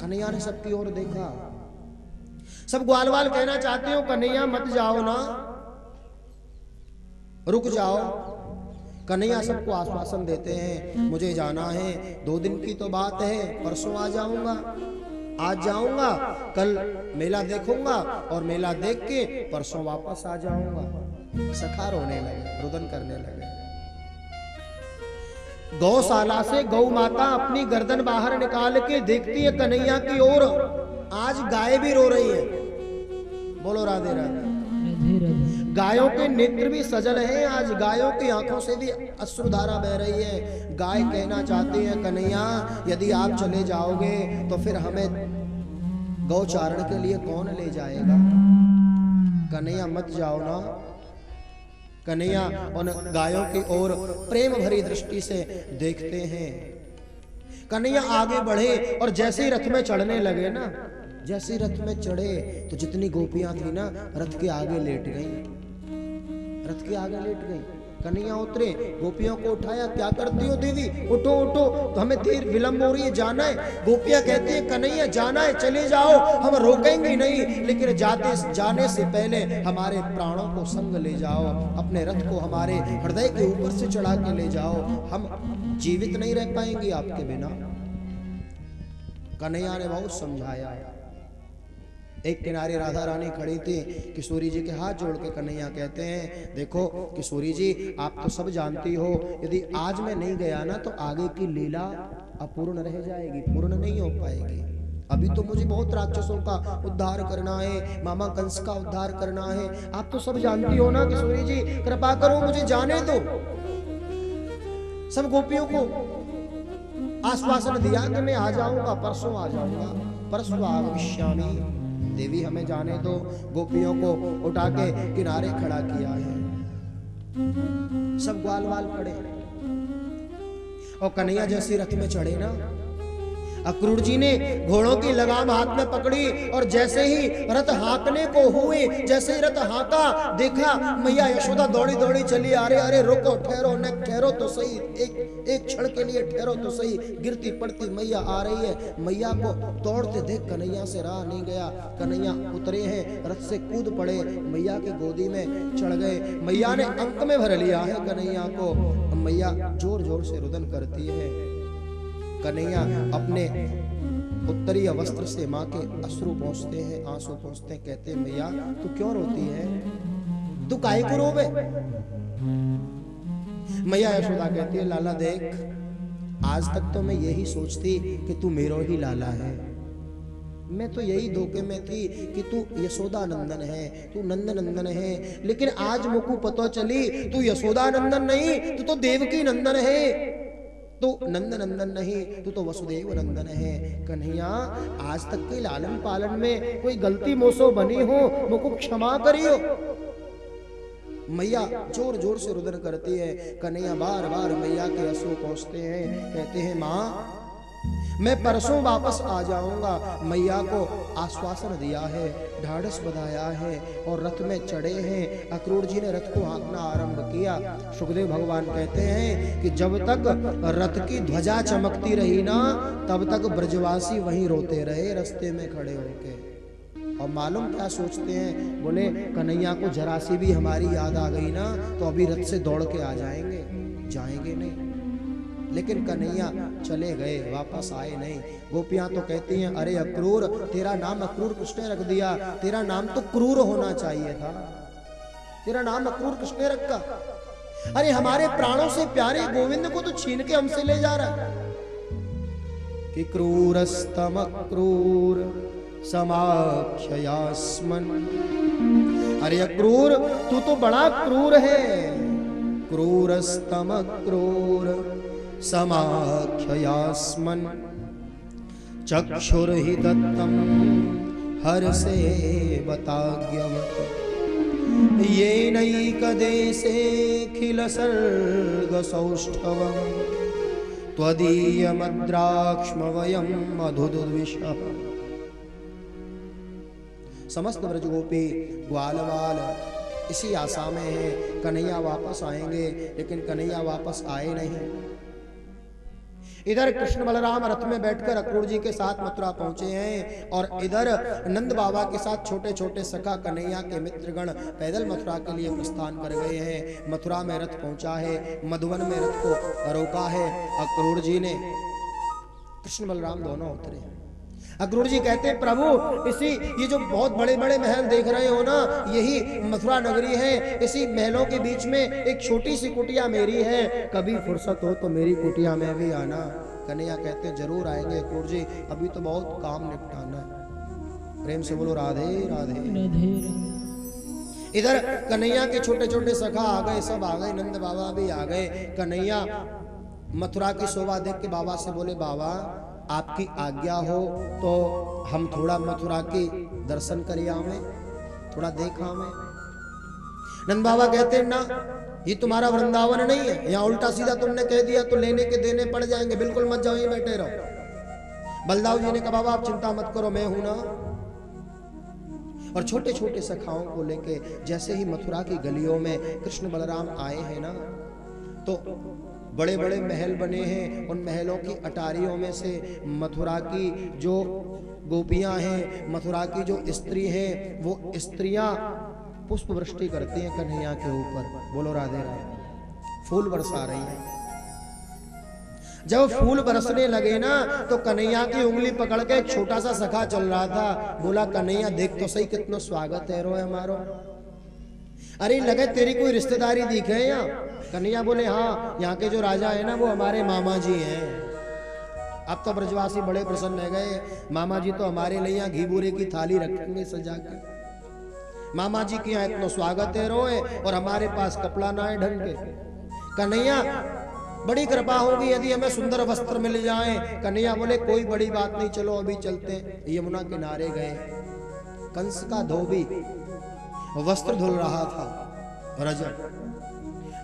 कन्हैया ने सबकी ओर देखा, सब ग्वाल वाल कहना चाहते हो कन्हैया मत जाओ ना, रुक जाओ। कन्हैया सबको आश्वासन देते हैं मुझे जाना है, 2 दिन की तो बात है, परसों आ जाऊंगा, आज जाऊंगा, कल मेला देखूंगा और मेला देख के परसों वापस आ जाऊंगा। सखा रोने लगे, रुदन करने लगे। गौशाला से गौ माता अपनी गर्दन बाहर निकाल के देखती है कन्हैया की ओर। आज गाय भी रो रही है। बोलो राधे राधे। गायों के नेत्र भी सजल हैं, आज गायों की आंखों से भी अश्रुधारा बह रही है। गाय कहना चाहती है कन्हैया यदि आप चले जाओगे तो फिर हमें गौचारण के लिए कौन ले जाएगा। कन्हैया मत जाओ ना। कन्हैया उन गायों की ओर प्रेम भरी दृष्टि से देखते हैं। कन्हैया आगे बढ़े और जैसे ही रथ में चढ़ने लगे ना, जैसे रथ में चढ़े तो जितनी गोपियां थी ना रथ के आगे लेट गई, रथ के आगे लेट गई। कन्हैया उतरे, गोपियों को उठाया, क्या करती हो देवी, उठो उठो, तो हमें देर विलंब हो रही है, जाना है। गोपियां कहती है कन्हैया जाना है, चले जाओ, हम रोकेंगे नहीं, लेकिन जाने से पहले हमारे प्राणों को संग ले जाओ, अपने रथ को हमारे हृदय के ऊपर से चढ़ा के ले जाओ, हम जीवित नहीं रह पाएंगे आपके बिना। कन्हैया ने बहुत समझाया। एक किनारे राधा रानी खड़ी थी, किशोरी जी के हाथ जोड़ के कन्हैया कहते हैं देखो किशोरी जी आप तो सब जानती हो, यदि आज मैं नहीं गया ना तो आगे की लीला अपूर्ण रह जाएगी, पूर्ण नहीं हो पाएगी। अभी तो मुझे बहुत राक्षसों का उद्धार करना है, मामा कंस का उद्धार करना है, आप तो सब जानती हो ना किशोरी जी, कृपा करो मुझे जाने दो। सब गोपियों को आश्वासन दिया कि मैं आ जाऊंगा, परसों आ जाऊंगा, परसों आगमिष्यामि, देवी हमें जाने दो। गोपियों को उठा के किनारे खड़ा किया है, सब ग्वाल वाल पड़े। और कन्हैया जैसे रथ में चढ़े ना, अक्रूर जी ने घोड़ों की लगाम हाथ में पकड़ी और जैसे ही रथ हाँकने को हुए, जैसे ही रथ हाँका, देखा मैया यशोदा दौड़ी दौड़ी चली। अरे अरे रुको, ठहरो न, ठहरो तो सही, एक क्षण के लिए ठहरो तो सही। गिरती पड़ती मैया आ रही है, मैया को दौड़ते देख कन्हैया से रहा नहीं गया। कन्हैया उतरे हैं, रथ से कूद पड़े, मैया की गोदी में चढ़ गए। मैया ने अंक में भर लिया है कन्हैया को। मैया जोर जोर से रुदन करती है। कन्हैया अपने उत्तरीय वस्त्र से माँ के अश्रु पहुंचते हैं, आंसू पहुंचते हैं, कहते हैं मैया तू क्यों रोती है, तू काहे को रोवे। मैया यशोदा कहती है लाला देख, आज तक तो मैं यही सोचती कि तू मेरो ही लाला है, मैं तो यही धोखे में थी कि तू यशोदा नंदन है, तू नंद नंदन है, लेकिन आज मुझको पता चली तू यशोदा नंदन नहीं, तू तो देवकी नंदन है, तो नंद नंदन नहीं, तू तो वसुदेव नंदन है। कन्हैया आज तक के लालन पालन में कोई गलती मोसो बनी हो, मुझको क्षमा करियो। मैया जोर जोर से रुदन करती है। कन्हैया बार बार मैया के अश्रु पहुंचते हैं, कहते हैं माँ मैं परसों वापस आ जाऊंगा। मैया को आश्वासन दिया है, ढाढ़स बधाया है और रथ में चढ़े हैं। अक्रूर जी ने रथ को हाँकना आरंभ किया। सुखदेव भगवान कहते हैं कि जब तक रथ की ध्वजा चमकती रही ना, तब तक ब्रजवासी वहीं रोते रहे रास्ते में खड़े होके। और मालूम क्या सोचते हैं, बोले कन्हैया को जरा सी भी हमारी याद आ गई ना तो अभी रथ से दौड़ के आ जाएंगे, जाएंगे नहीं। लेकिन कन्हैया चले गए, वापस आए नहीं। गोपियां तो कहती हैं अरे अक्रूर, तेरा नाम अक्रूर किसने रख दिया, तेरा नाम तो क्रूर होना चाहिए था, तेरा नाम अक्रूर किसने रखा। अरे हमारे प्राणों से प्यारे गोविंद को तो छीन के हमसे ले जा रहा है। कि क्रूरस्तम क्रूर समाख्ययास्मन्, अरे अक्रूर तू तो बड़ा क्रूर है। क्रूरस्तम क्रूर समाख्ययास्मन्, चक्षुर्हि दत्तं हर्षेवताज्ञवत्, येनैकदेशेऽखिल सर्गसौष्ठवम्, त्वदीयमद्राक्ष्मवयं मधुद्विषः। समस्त ब्रजगोपी ग्वालवाल इसी आशा में है कन्हैया वापस आएंगे, लेकिन कन्हैया वापस आए नहीं। इधर कृष्ण बलराम रथ में बैठकर अक्रूर जी के साथ मथुरा पहुंचे हैं और इधर नंद बाबा के साथ छोटे छोटे सखा कन्हैया के मित्रगण पैदल मथुरा के लिए प्रस्थान कर गए हैं। मथुरा में रथ पहुंचा है, मधुवन में रथ को रोका है। अक्रूर जी ने, कृष्ण बलराम दोनों उतरे हैं। अक्रूर जी कहते हैं प्रभु ये जो बहुत बड़े बड़े महल देख रहे हो ना, यही मथुरा नगरी है। इसी महलों के बीच में एक छोटी सी कुटिया मेरी है, कभी फुर्सत हो तो मेरी कुटिया में भी आना। कन्हैया कहते हैं जरूर आएंगे अक्रूर जी, अभी तो बहुत काम निपटाना है। प्रेम से बोलो राधे राधे। इधर कन्हैया के छोटे छोटे सखा आ गए, सब आ गए, नंद बाबा भी आ गए। कन्हैया मथुरा की शोभा देख के बाबा से बोले बाबा आपकी आज्ञा हो तो हम थोड़ा मथुरा के दर्शन करिए, हमें थोड़ा देखा हमें। नंद बाबा कहते हैं ना, ये तुम्हारा वृंदावन नहीं है, यहाँ उल्टा सीधा तुमने कह दिया तो लेने के देने पड़ जाएंगे, बिल्कुल मत जाओ, ये बैठे रहो। बलदाऊ जी ने कहा बाबा आप चिंता मत करो, मैं हूं ना। और छोटे छोटे सखाओं को लेके जैसे ही मथुरा की गलियों में कृष्ण बलराम आए हैं ना, तो बड़े बड़े महल बने हैं। उन महलों की अटारियों में से मथुरा की जो गोपियां हैं, मथुरा की जो स्त्री हैं, वो स्त्रियां पुष्प वृष्टि करती हैं कन्हैया के ऊपर। बोलो राधे राधे। फूल बरसा रही हैं। जब फूल बरसने लगे ना, तो कन्हैया की उंगली पकड़ के एक छोटा सा सखा चल रहा था, बोला कन्हैया देख तो सही कितना स्वागत है रोए हमारो। अरे लगे तेरी कोई रिश्तेदारी दिखे यहाँ? कन्हैया बोले हाँ, यहाँ के जो राजा है ना वो हमारे मामा जी हैं। अब तो ब्रजवासी बड़े प्रसन्न हो गए, मामा जी तो हमारे लिए यहाँ घी बूरे की थाली रखेंगे सजा के। मामा जी के यहाँ इतना स्वागत है रोए और हमारे पास कपड़ा ना है ढंग के। कन्हैया बड़ी कृपा होगी यदि हमें सुंदर वस्त्र मिल जाए। कन्हैया बोले कोई बड़ी बात नहीं, चलो अभी चलते हैं। यमुना किनारे गए, कंस का धोबी वस्त्र धुल रहा था। रजब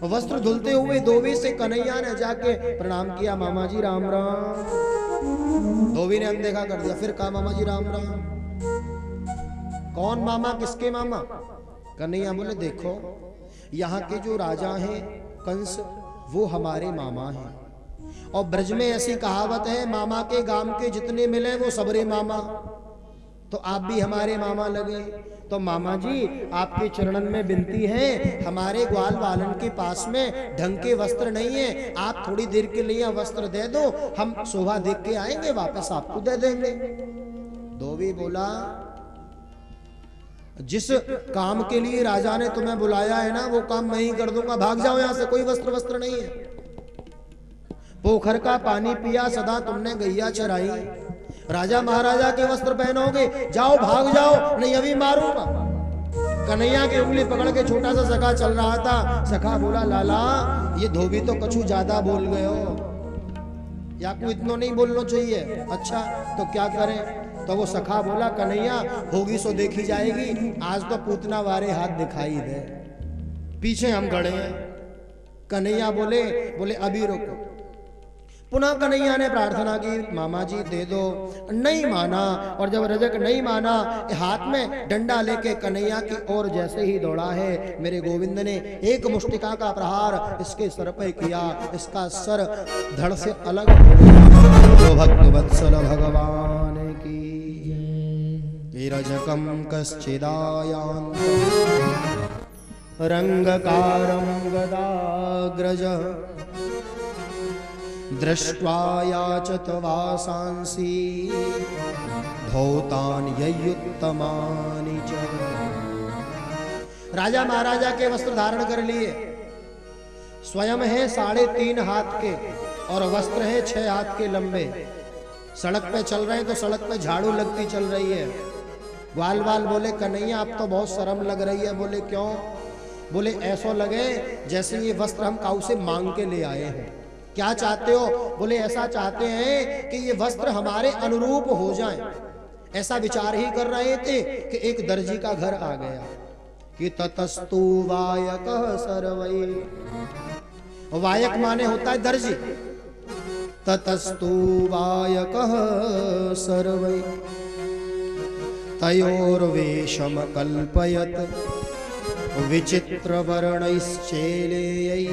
वस्त्र धुलते हुए धोबी से कन्हैया ने जाके प्रणाम किया, मामा जी राम राम। धोबी ने अनदेखा कर दिया, फिर कहा मामा जी राम राम। कौन मामा, किसके मामा? कन्हैया बोले देखो यहाँ के जो राजा हैं कंस, वो हमारे मामा हैं। और ब्रज में ऐसी कहावत है, मामा के गांव के जितने मिले वो सबरे मामा। तो आप भी हमारे मामा लगे। तो मामा जी आपके चरणन में विनती है, हमारे ग्वाल वालन के पास में ढंग के वस्त्र नहीं है, आप थोड़ी देर के लिए वस्त्र दे दो, हम शोभा देख के आएंगे, वापस आपको दे देंगे। धोबी बोला जिस काम के लिए राजा ने तुम्हें बुलाया है ना, वो काम मैं ही कर दूंगा, भाग जाओ यहाँ से, कोई वस्त्र नहीं है। पोखर का पानी पिया सदा तुमने गैया चराई, राजा महाराजा के वस्त्र पहनोगे, जाओ भाग जाओ, नहीं अभी मारूंगा। कन्हैया की उंगली पकड़ के छोटा सा सखा चल रहा था। सखा बोला लाला ये धोबी तो कछु ज्यादा बोल गए हो, या को इतना नहीं बोलना चाहिए। अच्छा तो क्या करें? तो वो सखा बोला कन्हैया होगी सो देखी जाएगी, आज तो पूतना वारे हाथ दिखाई दे, पीछे हम खड़े हैं। कन्हैया बोले अभी रुको। पुनः कन्हैया ने प्रार्थना की, मामा जी दे दो। नहीं माना, और जब रजक नहीं माना, हाथ में डंडा लेके कन्हैया की ओर जैसे ही दौड़ा है, मेरे गोविंद ने एक मुष्टिका का प्रहार इसके सर पे किया, इसका सर धड़ से अलग हो गया। तो भक्त वत्सल भगवान की रजकम कश्चिदायान्त रंगकारं गदाग्रज दृष्ट्वा याचत वासांसि धौतान ययुत्तमानि च। राजा महाराजा के वस्त्र धारण कर लिए, स्वयं है 3.5 हाथ के और वस्त्र है 6 हाथ के लंबे। सड़क पे चल रहे हैं तो सड़क पे झाड़ू लगती चल रही है। ग्वाल वाल बोले कन्हैया अब तो बहुत शर्म लग रही है। बोले क्यों? बोले ऐसा लगे जैसे ये वस्त्र हम काऊ से मांग के ले आए हैं। क्या चाहते हो? बोले ऐसा चाहते हैं कि ये वस्त्र हमारे अनुरूप हो जाएं। ऐसा विचार ही कर रहे थे कि एक दर्जी का घर आ गया कि ततस्तु वायकः सर्वै। वायक माने होता है दर्जी। ततस्तु वायकः सर्वै तयोर्वेशम कल्पयत विचित्र वर्णैश्चेलेयै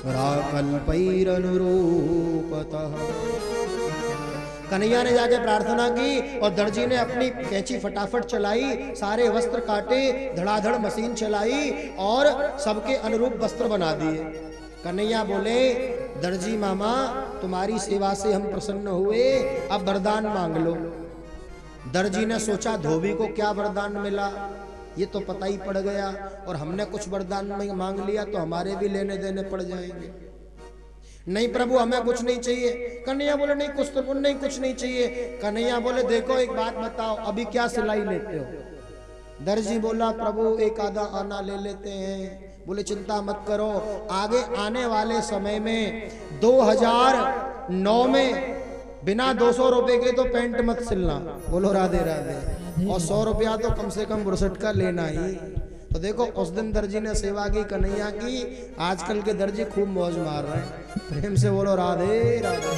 राकल्पैरनुरूपतः। कन्हैया ने जाके प्रार्थना की और दर्जी ने अपनी कैंची फटाफट चलाई, सारे वस्त्र काटे, धड़ाधड़ मशीन चलाई और सबके अनुरूप वस्त्र बना दिए। कन्हैया बोले, दर्जी मामा तुम्हारी सेवा से हम प्रसन्न हुए, अब वरदान मांग लो। दर्जी ने सोचा धोबी को क्या वरदान मिला, ये तो पता ही पड़ गया, और हमने कुछ वरदान मांग लिया तो हमारे भी लेने देने पड़ जाएंगे। नहीं प्रभु हमें कुछ नहीं चाहिए। कन्हैया बोले नहीं कुछ तो नहीं, कुछ नहीं चाहिए। कन्हैया बोले देखो एक बात बताओ, अभी क्या सिलाई लेते हो? दर्जी बोला प्रभु एक आधा आना ले लेते हैं। बोले चिंता मत करो, आगे आने वाले समय में 2009 में बिना 200 रुपए के तो पैंट मत सिलना। बोलो राधे राधे। और 100 रुपया तो कम से कम बुरसट का लेना ही। तो देखो उस दिन दर्जी ने सेवा की, कन्हैया की। आजकल के दर्जी खूब मौज मार रहे हैं। प्रेम से बोलो राधे राधे।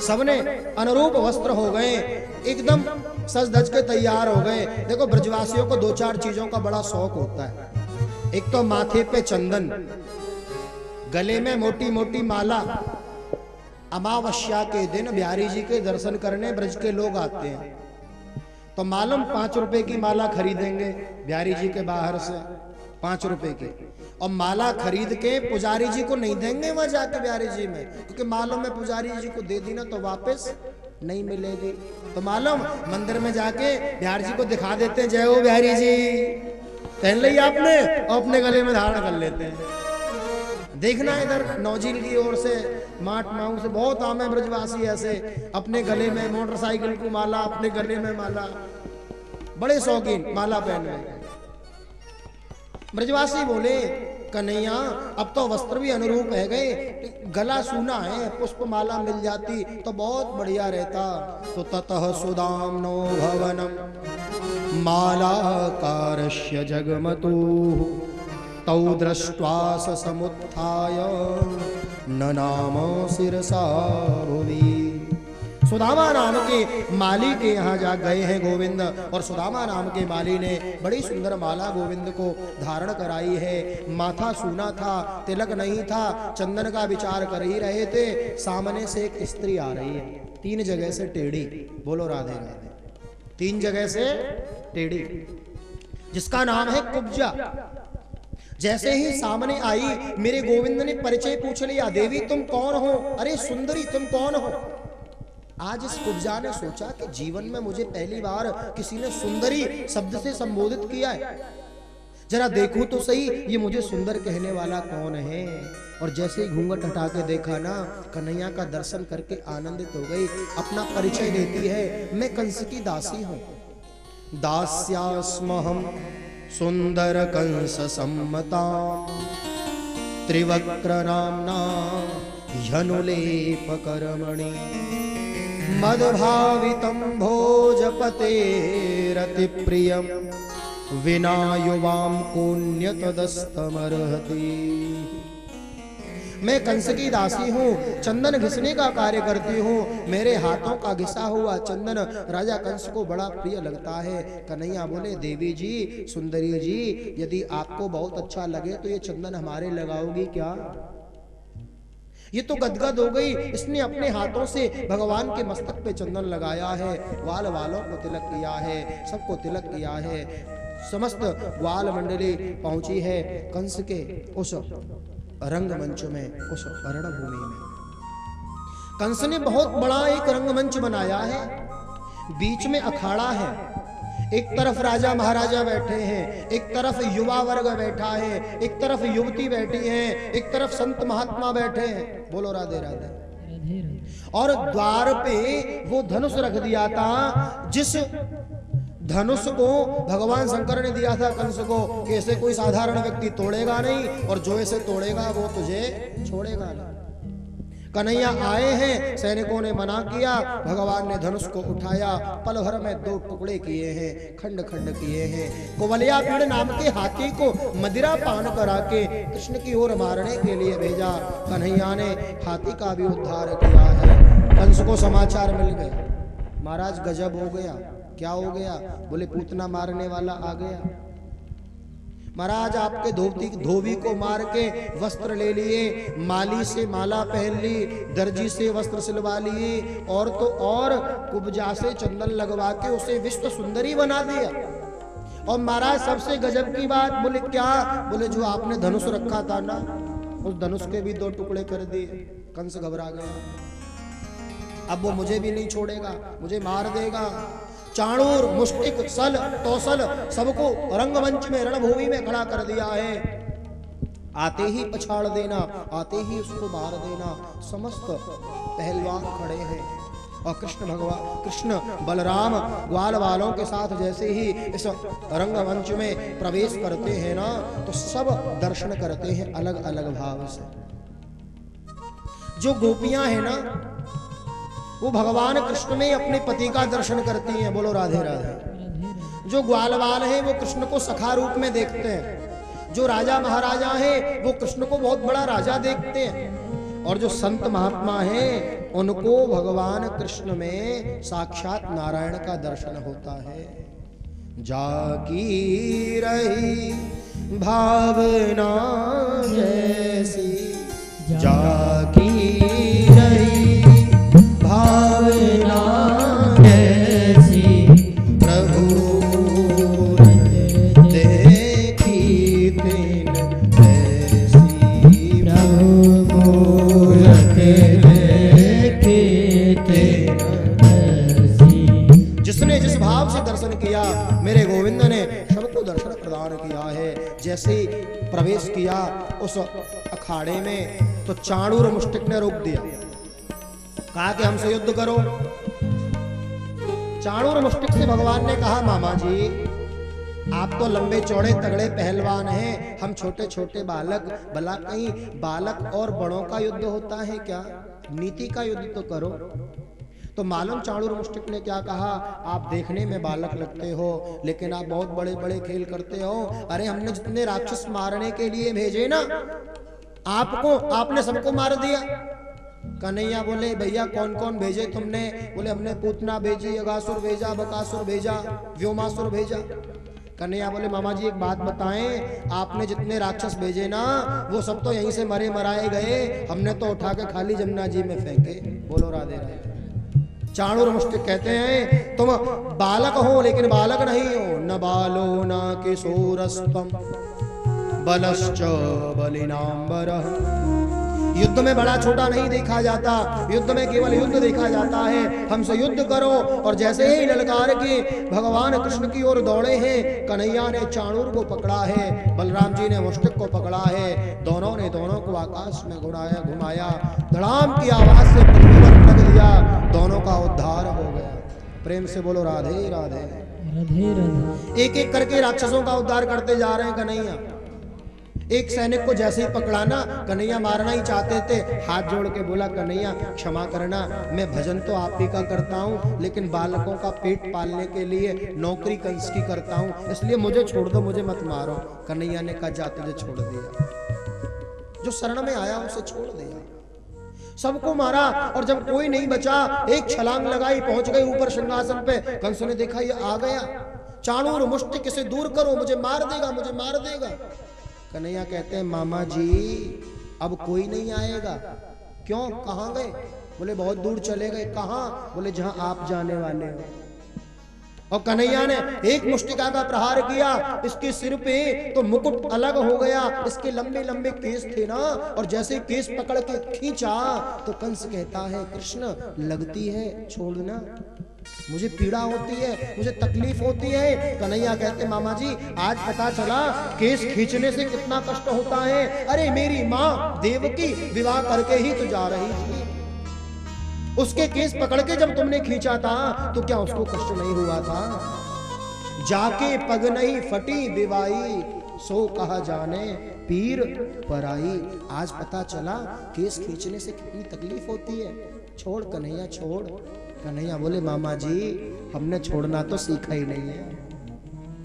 सबने अनुरूप वस्त्र हो गए, एकदम सज धज के तैयार हो गए। देखो ब्रजवासियों को 2-4 चीजों का बड़ा शौक होता है। एक तो माथे पे चंदन, गले में मोटी मोटी माला। अमावस्या के दिन बिहारी जी के दर्शन करने ब्रज के लोग आते हैं, तो मालूम 5 रुपए की माला खरीदेंगे बिहारी जी के बाहर से, 5 रुपए की। और माला खरीद के पुजारी जी को नहीं देंगे वहां जाके बिहारी जी में, क्योंकि मालूम में पुजारी जी को दे दी ना तो वापस नहीं मिलेगी। तो मालूम मंदिर में जाके बिहारी जी को दिखा देते हैं, जय हो बिहारी जी, पहन ली आपने, और अपने गले में धारण कर लेते हैं। देखना इधर नौजील की ओर से, माट माऊ से बहुत आम है ब्रजवासी ऐसे, अपने गले में मोटरसाइकिल को माला, अपने गले में माला, बड़े शौकीन माला पहनने। ब्रजवासी बोले कन्हैया अब तो वस्त्र भी अनुरूप है गए, गला सूना है, पुष्प माला मिल जाती तो बहुत बढ़िया रहता। तो ततः सुदाम्नो भवनम मालाकारस्य जगमतु तौ दृष्ट्वा स समुत्थाय ननाम शिरसा भुवि। सुदामा नाम के माली के यहाँ जा गए हैं गोविंद, और सुदामा नाम के माली ने बड़ी सुंदर माला गोविंद को धारण कराई है। माथा सूना था, तिलक नहीं था, चंदन का विचार कर ही रहे थे। सामने से एक स्त्री आ रही है, 3 जगह से टेढ़ी। बोलो राधे राधे। 3 जगह से टेढ़ी, जिसका नाम है कुब्जा। जैसे ही सामने आई मेरे गोविंद ने परिचय पूछ लिया, देवी तुम कौन हो? अरे सुंदरी तुम कौन हो? आज इस कुब्जा ने सोचा कि जीवन में मुझे पहली बार किसी ने सुंदरी शब्द से संबोधित किया है, जरा देखूं तो सही ये मुझे सुंदर कहने वाला कौन है। और जैसे ही घूंघट हटा के देखा ना, कन्हैया का दर्शन करके आनंदित हो गई। अपना परिचय देती है, मैं कंस की दासी हूं। दास्यास्महं सुंदर कंस सम्मता त्रिवक्र नामना ह्यनुलेप कर्मणि मदभावितं भोजपतेरति प्रियं विना युवां कोन्यतदस्तमर्हति। मैं कंस की दासी हूँ, चंदन घिसने का कार्य करती हूँ। मेरे हाथों का घिसा हुआ चंदन राजा कंस को बड़ा प्रिय लगता है। कन्हैया बोले देवी जी, सुंदरी जी, यदि आपको बहुत अच्छा लगे तो ये चंदन हमारे लगाओगी क्या? ये तो गदगद हो गई। इसने अपने हाथों से भगवान के मस्तक पे चंदन लगाया है, वाल वालों को तिलक किया है, सबको तिलक किया है। समस्त ग्वाल मंडली पहुंची है कंस के उस रंगमंच में, उस रणभूमि में। कंस ने बहुत बड़ा एक रंगमंच बनाया है, बीच में अखाड़ा है। एक तरफ राजा महाराजा बैठे हैं, एक तरफ युवा वर्ग बैठा है, एक तरफ युवती बैठी है, एक तरफ संत महात्मा बैठे हैं। बोलो राधे राधे। और द्वार पे वो धनुष रख दिया था, जिस धनुष को भगवान शंकर ने दिया था कंस को कि ऐसे कोई साधारण व्यक्ति तोड़ेगा नहीं, और जो ऐसे तोड़ेगा वो तुझे छोड़ेगा नहीं। कन्हैया आए हैं, सैनिकों ने मना किया, भगवान ने धनुष को उठाया, पल भर में 2 टुकड़े किए हैं, खंड खंड किए हैं। कुवलिया पीड़ नाम के हाथी को मदिरा पान करा के कृष्ण की ओर मारने के लिए भेजा। कन्हैया ने हाथी का भी उद्धार किया है। कंस को समाचार मिल गया, महाराज गजब हो गया। क्या हो गया? बोले पूतना मारने वाला आ गया। महाराज आपके धोबी को मार के वस्त्र ले लिए, माली से माला पहन ली, दर्जी से वस्त्र सिलवा लिए, और तो और कुब्जा से चंदन लगवा के उसे विश्व सुंदरी बना दिया। और महाराज सबसे गजब की बात, बोले क्या? बोले जो आपने धनुष रखा था ना, उस धनुष के भी 2 टुकड़े कर दिए। कंस घबरा गया, अब वो मुझे भी नहीं छोड़ेगा, मुझे मार देगा। चाणूर, मुष्टिक, सल, तौसल सबको रंगमंच में, रणभूमि में खड़ा कर दिया है। आते ही पछाड़ देना, आते ही उसको मार देना। समस्त पहलवान खड़े हैं और कृष्ण बलराम ग्वाल वालों के साथ जैसे ही इस रंगमंच में प्रवेश करते हैं ना, तो सब दर्शन करते हैं अलग अलग भाव से। जो गोपियां हैं ना, वो भगवान कृष्ण में अपने पति का दर्शन करती हैं। बोलो राधे राधे। जो ग्वालवाल हैं वो कृष्ण को सखा रूप में देखते हैं। जो राजा महाराजा हैं वो कृष्ण को बहुत बड़ा राजा देखते हैं। और जो संत महात्मा हैं उनको भगवान कृष्ण में साक्षात नारायण का दर्शन होता है। जाकी रही भावना जैसी, जाकी रही भावना कैसी, प्रभु देखी तेन ऐसी, प्रभु देखी तेन ऐसी। जिसने जिस भाव से दर्शन किया, मेरे गोविंद ने सबको दर्शन प्रदान किया है। जैसे ही प्रवेश किया उस अखाड़े में, तो चाणूर मुष्टिक ने रोक दिया, कहा कि हमसे युद्ध करो। चाणूर मुष्टिक से भगवान ने कहा, मामा जी आप तो लंबे चौड़े तगड़े पहलवान हैं, हम छोटे छोटे बालक, भला कहीं बालक और बड़ों का युद्ध होता है क्या? नीति का युद्ध तो करो। तो मालूम चाणूर मुष्टिक ने क्या कहा, आप देखने में बालक लगते हो लेकिन आप बहुत बड़े बड़े खेल करते हो। अरे हमने जितने राक्षस मारने के लिए भेजे ना, आपने सबको मार दिया। कन्हैया बोले, भैया कौन कौन भेजे तुमने? बोले हमने पूतना भेजी, अगासुर भेजा, बकासुर भेजा, व्योमासुर भेजा। कन्हैया बोले, मामा जी एक बात बताएं, आपने जितने राक्षस भेजे ना, वो सब तो यहीं से मरे मराए गए, हमने तो उठा के खाली जमुना जी में फेंके। बोलो राधे राधे। चाणूर मुष्टिक कहते हैं, तुम बालक हो लेकिन बालक नहीं हो। न बालो न किशोरस्तम बलश्च बलिनांबरः। युद्ध में बड़ा छोटा नहीं देखा जाता, युद्ध में केवल युद्ध देखा जाता है। हमसे युद्ध करो। और जैसे ही ललकार के भगवान कृष्ण की ओर दौड़े हैं, कन्हैया ने चाणूर को पकड़ा है, बलराम जी ने मुष्टिक को पकड़ा है। दोनों ने दोनों को आकाश में घुमाया, धड़ाम की आवाज से पृथ्वी पर पटक दिया, दोनों का उद्धार हो गया। प्रेम से बोलो राधे राधे राधे राधे। एक एक करके राक्षसों का उद्धार करते जा रहे हैं कन्हैया। एक सैनिक को जैसे ही पकड़ाना, कन्हैया मारना ही चाहते थे, हाथ जोड़ के बोला, कन्हैया क्षमा करना, मैं भजन तो आप ही का करता हूँ लेकिन बालकों का पेट पालने के लिए नौकरी कंस की करता हूँ, इसलिए मुझे छोड़ दो, मुझे मत मारो। कन्हैया ने कहा, जा तुझे छोड़ दिया। जो शरण में आया उसे छोड़ दिया। सबको मारा और जब कोई नहीं बचा, एक छलांग लगाई, पहुंच गई ऊपर सिंहासन पे। कंस ने देखा ये आ गया, चाणूर मुष्टिक इसे दूर करो, मुझे मार देगा, मुझे मार देगा। कन्हैया कहते हैं, मामा जी अब कोई नहीं आएगा। क्यों, कहां गए? बोले बहुत दूर चले गए। कहां? बोले जहां आप जाने वाले हो। और कन्हैया ने एक मुष्टिका का प्रहार किया, इसके सिर पे तो मुकुट अलग हो गया, इसके लंबे लंबे केस थे ना, और जैसे केस पकड़ के खींचा तो कंस कहता है, कृष्ण लगती है, छोड़ना, मुझे पीड़ा होती है, मुझे तकलीफ होती है। कन्हैया कहते, मामा जी आज पता चला केस खींचने से कितना कष्ट होता है। अरे मेरी माँ देवकी विवाह करके ही तो जा रही थी, उसके केस पकड़ के जब तुमने खींचा था तो क्या उसको कष्ट नहीं हुआ था? जाके पग नहीं फटी विवाई, सो कहा जाने पीर पराई। आज पता चला केस खींचने से कितनी तकलीफ होती है। छोड़ कन्हैया, छोड़। कन्हैया बोले, मामा जी हमने छोड़ना तो सीखा ही नहीं है।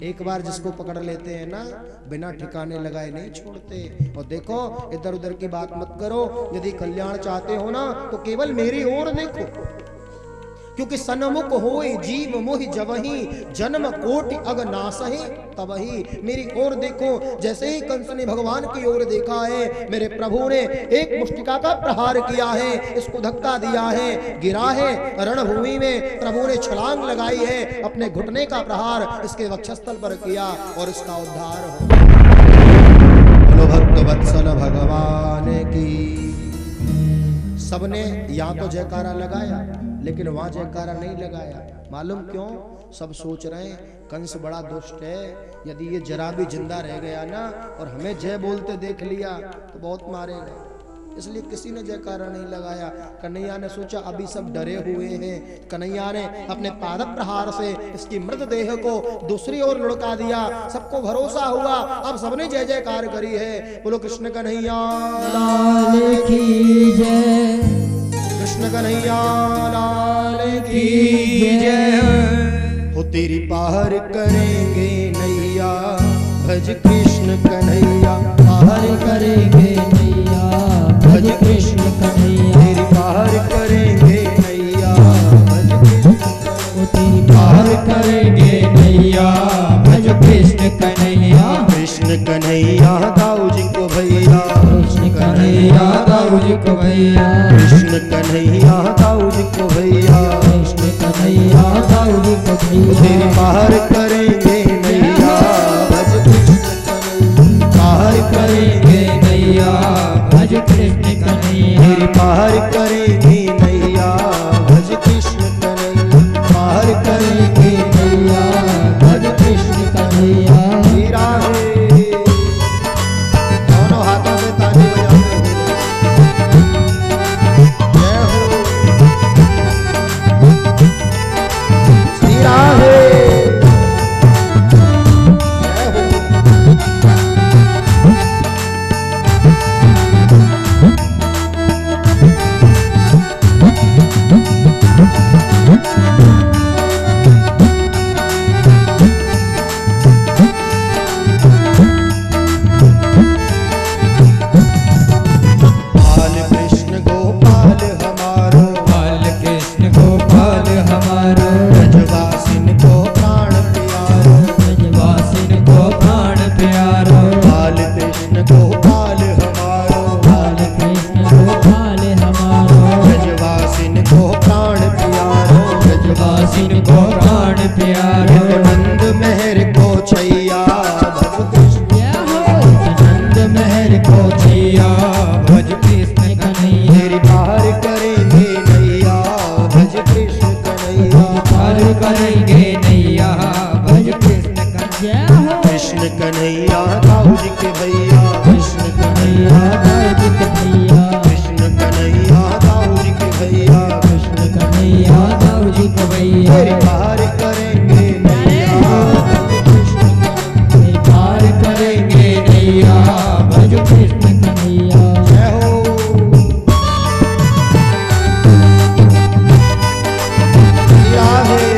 एक बार जिसको पकड़ लेते हैं ना, बिना ठिकाने लगाए नहीं छोड़ते। और देखो इधर उधर की बात मत करो, यदि कल्याण चाहते हो ना तो केवल मेरी ओर देखो, क्योंकि सन्मुख होए जीव मोहि जबहि जन्म कोटि अग नासहि तबहि। मेरी ओर देखो, जैसे ही कंस ने भगवान की ओर देखा है, मेरे प्रभु ने एक मुष्टिका का प्रहार किया है, इसको धक्का दिया है, गिरा है रणभूमि में। प्रभु ने छलांग लगाई है, अपने घुटने का प्रहार इसके वक्षस्थल पर किया और इसका उद्धार हो। बोलो भक्त वत्सल भगवान की। सबने यहाँ तो जयकारा लगाया, लेकिन वहां जयकारा नहीं लगाया। मालूम क्यों? सब सोच रहे हैं कंस बड़ा दुष्ट है, यदि ये जरा भी जिंदा रह गया ना और हमें जय बोलते देख लिया तो बहुत मारेगा, इसलिए किसी ने जयकारा नहीं लगाया। कन्हैया ने सोचा अभी सब डरे हुए हैं। कन्हैया ने अपने पाद प्रहार से इसकी मृतदेह को दूसरी ओर लुढ़का दिया। सबको भरोसा हुआ, अब सबने जय जयकार करी है। बोलो कृष्ण कन्हैया लाल की जय, कृष्ण कन्हैया लाल की जय। हो तेरी पार करेंगे नैया, भज कृष्ण कन्हैया पार करेंगे नैया, भज कृष्ण कन्हैया। तेरी पार करेंगे नैया, भज ओ तेरी पार करेंगे नैया, भज कृष्ण कन्हैया। कृष्ण कन्हैया दाऊ जी को भैया, कृष्ण कन्हैया दाऊ जी को भैया, कृष्ण कन्हैया दाऊ जी को भैया, कृष्ण कन्हैया दाऊ जी को भैया। तेरी पार करेंगे नैया, भज कृष्ण कन्हैया पार करेंगे नैया, भज कृष्ण कन्हैया। तेरी पार करेंगे नैया, भज कृष्ण कन्हैया पार करेंगे नैया, भज कृष्ण कन्हैया। हीरा है दोनों हाथों से ताली बजाते हुए जय हो। हीरा है नंद मेहर को छैया, भज कृष्ण नंद मेहर को छैया, भज कृष्ण कन्हैया। तेरी पार करेंगे नैया, भज कृष्ण कन्हैया पार करेंगे नैया, भज कृष्ण कन्हैया। कृष्ण कन्हैया दाऊ जी के भैया, कृष्ण कन्हैया दाऊ जी के भैया, कृष्ण कन्हैया दाऊ जी के भैया, कृष्ण कन्हैया दाऊ जी के भैया। तेरी पार करेंगे नैया, पार करेंगे नैया, भज कृष्ण कन्हैया। जय हो। हीरा है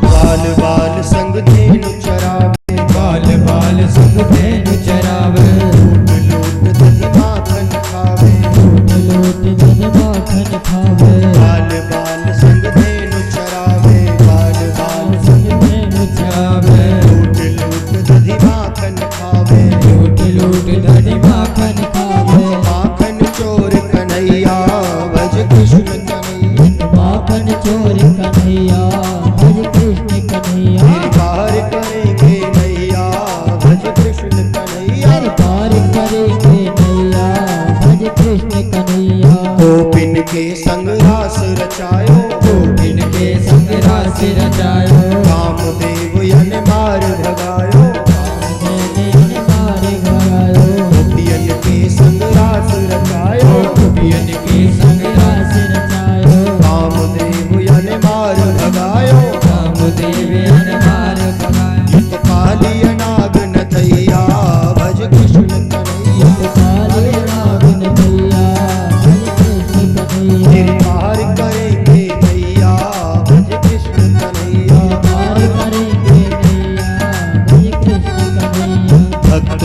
बाल बाल संग धेनु चरावे, बाल बाल संग धेनु चरावे, लूट लूट दही माखन खावे, लूट लूट दही माखन खावे। बाल बाल संग धेनु चरावे, बाल बाल संग धेनु चरावे, लूट लूट दही माखन खावे, लूट लूट दही माखन खावे। माखन चोर कन्हैया, भज कृष्ण कन्हैया माखन चोर कन्हैया, भज कृष्ण कन्हैया। तेरी पार करेंगे नैया, भज कृष्ण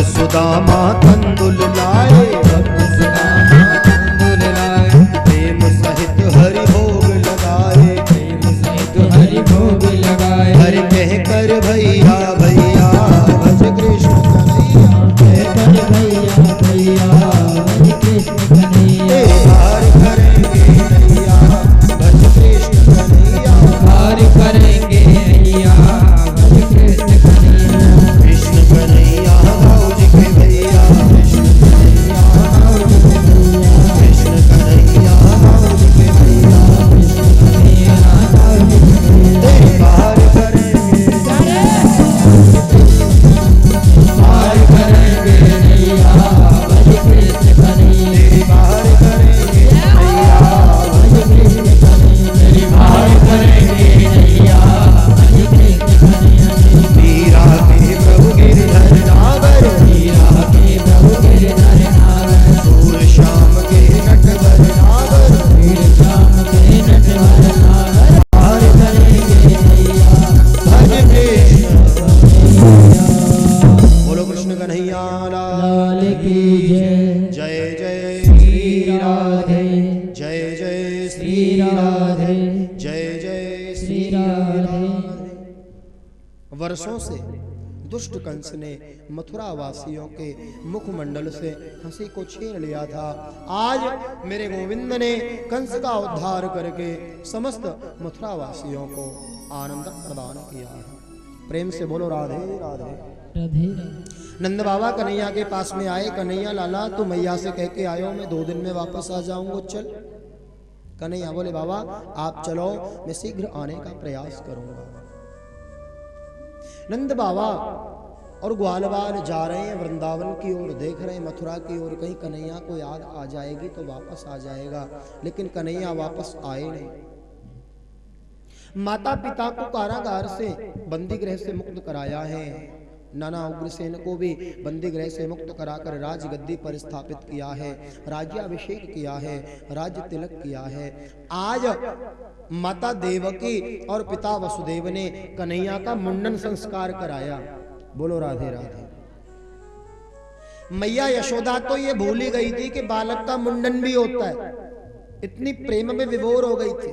सुदामा तंदुल लाए, भक्त सुदामा तंदुल लाए, प्रेम सहित हरि भोग लगाए, प्रेम सहित हरि भोग लगाए। हरि कह कर भैया भैया भज कृष्ण कन्हैया, कह कर भैया भैया भज कृष्ण कन्हैया। पार करेंगे नैया भज कृष्ण कन्हैया, पार करेंगे नैया भज कृष्ण कन्हैया। कृष्ण कन्हैया भाव जी के भैया, कृष्ण कन्हैया भाव जी के भैया, कृष्ण कन्हैया भाव जी के भैया, कृष्ण कन्हैया भाव जी के भैया। पार करेंगे पार करेंगे नैया भज कृष्ण कन्हैया। पार करेंगे नैया भज कृष्ण कन्हैया। पार करेंगे नैया भज कृष्ण कन्हैया। मीरा के प्रभु गिरधर नागर, मीरा के प्रभु गिरधर नागर, सूर श्याम के नटवर नागर, वीर श्याम के नटवर नागर। पार करेंगे नैया भज कृष्ण। कन्हैया। बोलो कृष्ण कन्हैया लाल लाल की जय। जय जय श्री राधे, जय जय श्री राधे, जय जय श्री राधे। वर्षों से दुष्ट कंस ने मथुरा वासियों के मुखमंडल से हंसी को छीन लिया था। आज मेरे गोविंद ने कंस का उद्धार करके समस्त मथुरा वासियों को आनंद प्रदान किया है। प्रेम से बोलो राधे राधे। राधे राधे। नंद बाबा कन्हैया के पास में आए, कन्हैया लाला तू मैया से कह के आयो मैं 2 दिन में वापस आ जाऊंगा, चल। कन्हैया बोले बाबा आप चलो, मैं शीघ्र आने का प्रयास करूंगा। नंद बाबा और ग्वालवाल जा रहे हैं वृंदावन की ओर, देख रहे हैं मथुरा की ओर, कहीं कन्हैया को याद आ जाएगी तो वापस आ जाएगा, लेकिन कन्हैया वापस आए नहीं। माता पिता को कारागार से बंदी गृह से मुक्त कराया है, नाना उग्रसेन को भी बंदी गृह से मुक्त कराकर राजगद्दी पर स्थापित किया है, राज्याभिषेक किया है, राज्य तिलक किया है। आज माता देवकी और पिता वसुदेव ने कन्हैया का मुंडन संस्कार कराया। बोलो राधे राधे। मैया यशोदा तो ये भूल ही गई थी कि बालक का मुंडन भी होता है, इतनी प्रेम में विभोर हो गई थी,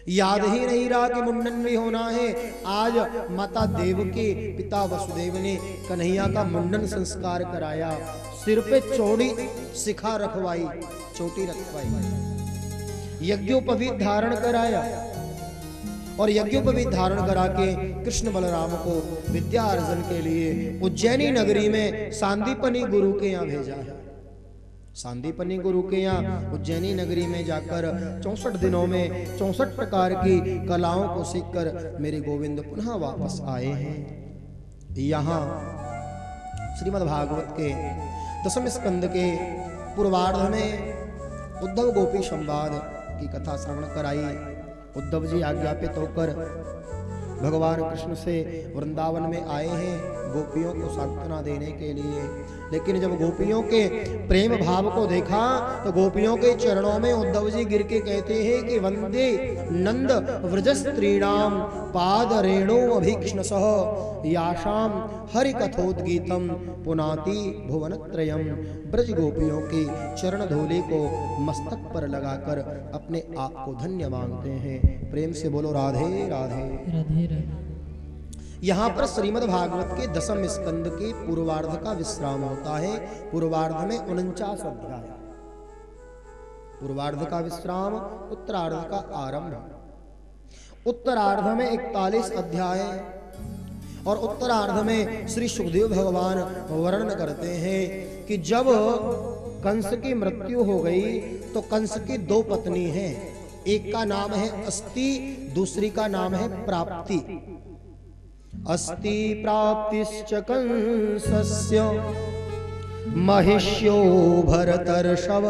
याद ही नहीं रहा कि मुंडन भी होना है। आज माता देवकी पिता वसुदेव ने कन्हैया का मुंडन संस्कार कराया, सिर पे चौड़ी शिखा रखवाई, चोटी रखवाई, यज्ञोपवीत धारण कराया और यज्ञोपवीत धारण करा के कृष्ण बलराम को विद्या अर्जन के लिए उज्जैनी नगरी में सांदीपनी गुरु के यहाँ भेजा है। सांदीपनी गुरु के यहाँ उज्जैनी नगरी में जाकर 64 दिनों में 64 प्रकार की कलाओं को सीखकर मेरे गोविंद पुनः वापस आए हैं। यहाँ श्रीमद् भागवत के 10वें स्कंद के पूर्वार्ध में उद्धव गोपी संवाद की कथा श्रवण कराई। उद्धव जी आज्ञापित होकर भगवान कृष्ण से वृंदावन में आए हैं गोपियों को सांत्वना देने के लिए, लेकिन जब गोपियों के प्रेम भाव को देखा तो गोपियों के चरणों में उद्धव जी गिर के कहते हैं कि वंदे नंद व्रज स्त्रीणाम पाद रेणु अभीक्ष्णसः याशाम हरि कथोद्गीतम पुनाति भुवनत्रयम। ब्रज गोपियों की चरण धूलि को मस्तक पर लगाकर अपने आप को धन्य मानते हैं। प्रेम से बोलो राधे राधे। राधे राधे। यहाँ पर श्रीमद् भागवत के 10वें स्कंद के पूर्वार्ध का विश्राम होता है। पूर्वार्ध में 49 अध्याय, पूर्वार्ध का विश्राम, उत्तरार्ध का आरंभ। उत्तरार्ध में 41 अध्याय और उत्तरार्ध में श्री सुखदेव भगवान वर्णन करते हैं कि जब कंस की मृत्यु हो गई तो कंस की 2 पत्नी हैं, एक का नाम है अस्ति, दूसरी का नाम है प्राप्ति। अस्ति प्राप्तिश्च कंसस्य महिष्यो भरतर्षभ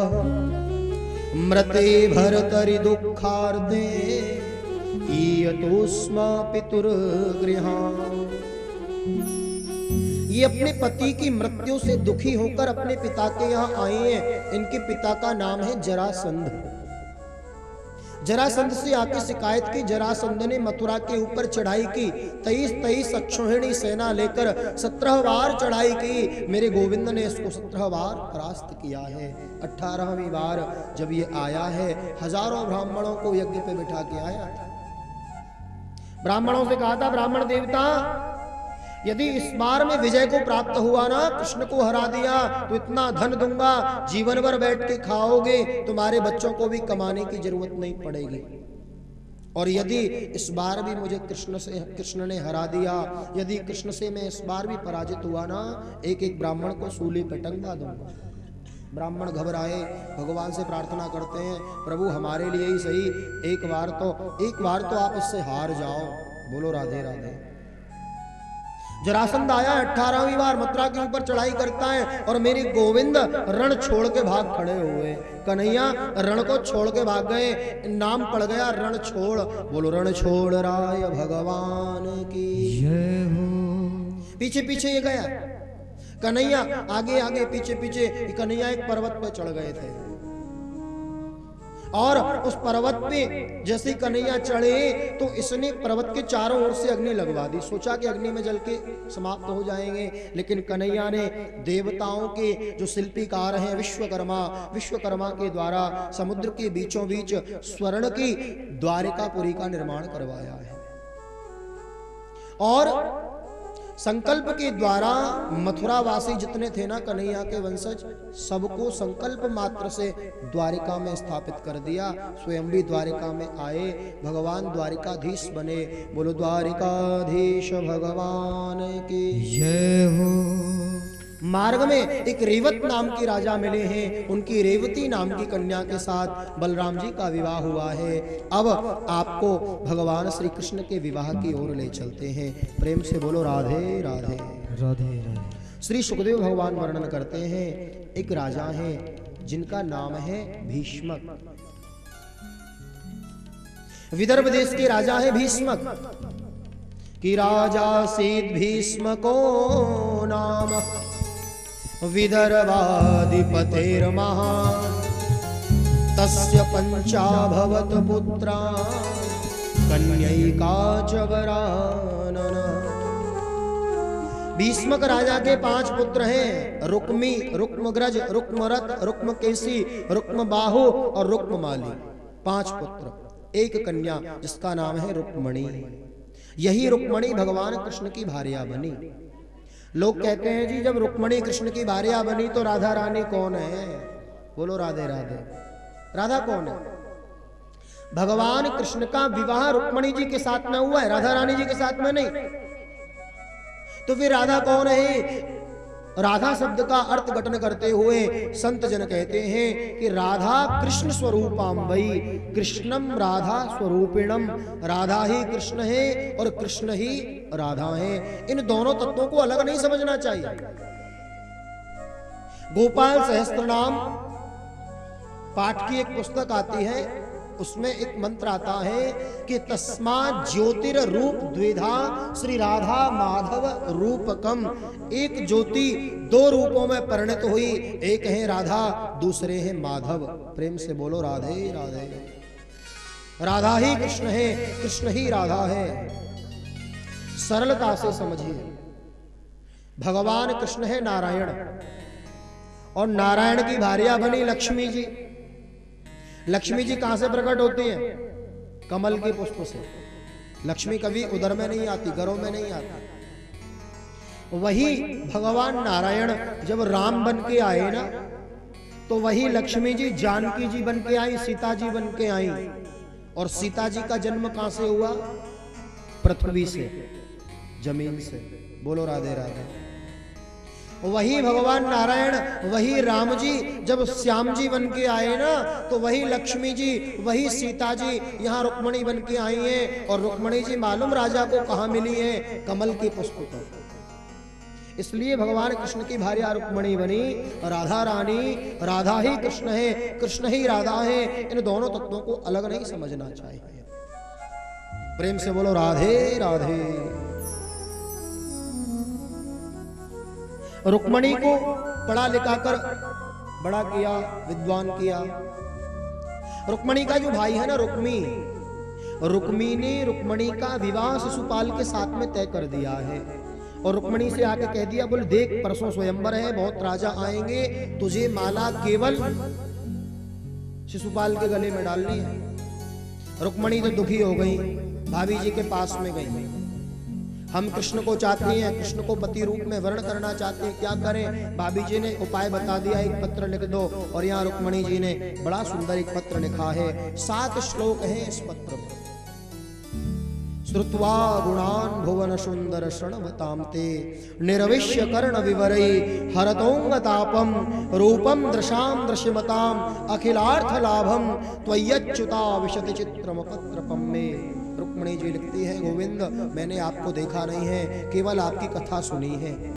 मृते भरतरि दुःखार्दे ईयतोस्म पितुर्गृहाम्। ये अपने पति की मृत्यु से दुखी होकर अपने पिता के यहाँ आए हैं। इनके पिता का नाम है जरासंध। जरासंध से आके शिकायत की। जरासंध ने मथुरा के ऊपर चढ़ाई की। 23 अक्षौहिणी सेना लेकर 17 बार चढ़ाई की। मेरे गोविंद ने इसको 17 बार परास्त किया है। 18वीं बार जब ये आया है, हजारों ब्राह्मणों को यज्ञ पे बिठा के आया था। ब्राह्मणों से कहा था, ब्राह्मण देवता यदि इस बार में विजय को प्राप्त हुआ ना, कृष्ण को हरा दिया, तो इतना धन दूंगा, जीवन भर बैठ के खाओगे, तुम्हारे बच्चों को भी कमाने की जरूरत नहीं पड़ेगी। और यदि इस बार भी मुझे कृष्ण ने हरा दिया, यदि कृष्ण से मैं इस बार भी पराजित हुआ ना, एक एक ब्राह्मण को सूली पे टंगा दूंगा। ब्राह्मण घबराए, भगवान से प्रार्थना करते हैं, प्रभु हमारे लिए ही सही एक बार तो आप इससे हार जाओ। बोलो राधे राधे। जरासंध आया, 18वीं बार मथुरा के ऊपर चढ़ाई करता है और मेरे गोविंद रण छोड़ के भाग खड़े हुए। कन्हैया रण को छोड़ के भाग गए, नाम पड़ गया रण छोड़। बोलो रण छोड़ राय भगवान की जय हो। पीछे पीछे ये गया कन्हैया, आगे आगे पीछे पीछे। कन्हैया एक पर्वत पर चढ़ गए थे और उस पर्वत पे जैसे कन्हैया चढ़े तो इसने पर्वत के चारों ओर से अग्नि लगवा दी। सोचा कि अग्नि में जल के समाप्त हो जाएंगे, लेकिन कन्हैया ने देवताओं के जो शिल्पीकार हैं विश्वकर्मा के द्वारा समुद्र के बीचों बीच स्वर्ण की द्वारिकापुरी का निर्माण करवाया है। और संकल्प के द्वारा मथुरावासी जितने थे ना कन्हैया के वंशज, सबको संकल्प मात्र से द्वारिका में स्थापित कर दिया। स्वयं भी द्वारिका में आए, भगवान द्वारिकाधीश बने। बोलो द्वारिकाधीश भगवान की जय हो। मार्ग में एक रेवत नाम के राजा मिले हैं, उनकी रेवती नाम की कन्या के साथ बलराम जी का विवाह हुआ है। अब आपको भगवान श्री कृष्ण के विवाह की ओर ले चलते हैं। प्रेम से बोलो राधे राधे राधे राधे। श्री सुखदेव भगवान वर्णन करते हैं, एक राजा हैं जिनका नाम है भीष्मक। विदर्भ देश के राजा है भीष्मक। कि राजा सीत भीष्मको नाम विदर्भाधिपतेर्महान् तस्य पंचाभवत पुत्रा कन्यैका च वरानना। भीष्मक राजा के 5 पुत्र हैं, रुक्मी, रुक्मग्रज, रुक्मरथ, रुक्मकेशी, रुक्मबाहु और रुक्ममाली। 5 पुत्र, एक कन्या जिसका नाम है रुक्मणी। यही रुक्मणी भगवान कृष्ण की भार्या बनी। लोग कहते हैं जी जब रुक्मणी कृष्ण की भार्या बनी तो राधा रानी कौन है? बोलो राधे राधे। राधा कौन है? भगवान कृष्ण का विवाह रुक्मणी जी के साथ में हुआ है, राधा रानी जी के साथ में नहीं। तो फिर राधा कौन है? राधा शब्द का अर्थ घटन करते हुए संत जन कहते हैं कि राधा कृष्ण स्वरूपाम्बई, कृष्णम राधा स्वरूपिणम। राधा ही कृष्ण है और कृष्ण ही राधा है। इन दोनों तत्वों को अलग नहीं समझना चाहिए। गोपाल सहस्त्रनाम पाठ की एक पुस्तक आती है, उसमें एक मंत्र आता है कि तस्मात् ज्योतिर रूप द्विधा श्री राधा माधव रूपकम। एक ज्योति 2 रूपों में परिणत हुई, एक है राधा, दूसरे है माधव। प्रेम से बोलो राधे राधे। राधा ही कृष्ण है, कृष्ण ही राधा है। सरलता से समझिए, भगवान कृष्ण है नारायण और नारायण की भार्या बनी लक्ष्मी जी। लक्ष्मी जी कहां से प्रकट होती हैं? कमल के पुष्प से। लक्ष्मी कभी उदर में नहीं आती, घरों में नहीं आती। वही भगवान नारायण जब राम बन के आए ना, तो वही लक्ष्मी जी जानकी जी बन के आई, सीता जी बन के आई। और सीता जी का जन्म कहां से हुआ? पृथ्वी से, जमीन से। बोलो राधे राधे। वही भगवान नारायण, वही राम जी जब श्याम जी बन के आए ना, तो वही लक्ष्मी जी, वही सीता जी यहाँ रुक्मणी बन के आई हैं। और रुक्मणी जी मालूम राजा को कहाँ मिली है? कमल के पुष्प पर। इसलिए भगवान कृष्ण की भार्या रुक्मणी बनी। राधा रानी, राधा ही कृष्ण है, कृष्ण ही राधा है। इन दोनों तत्वों को अलग नहीं समझना चाहिए। प्रेम से बोलो राधे राधे। रुक्मणी को पढ़ा लिखा कर बड़ा किया, विद्वान किया। रुक्मणी का जो भाई है ना रुक्मी ने रुक्मणी का विवाह शिशुपाल के साथ में तय कर दिया है और रुक्मणी से आके कह दिया, बोल देख परसों स्वयंवर है, बहुत राजा आएंगे, तुझे माला केवल शिशुपाल के गले में डालनी है। रुक्मणी तो दुखी हो गई, भाभी जी के पास में गई, हम कृष्ण को चाहते हैं, कृष्ण को पति रूप में वर्ण करना चाहते हैं, क्या करें। भाभी जी ने उपाय बता दिया, एक पत्र लिख दो। और यहाँ रुक्मणी जी ने बड़ा सुंदर एक पत्र लिखा है, 7 श्लोक हैं इस पत्र में। श्रुत्वा गुणान भुवन सुंदर शृण्वतां ते निर्विश्य कर्ण विवरै हरतोंग तापम रूपम दृशाम दृश्यमताम अखिलार्थ लाभम त्वय्यच्युता विशति चित्रम पत्रपम में। रुक्मणी जी लिखती है, गोविंद मैंने आपको देखा नहीं है, केवल आपकी कथा सुनी है।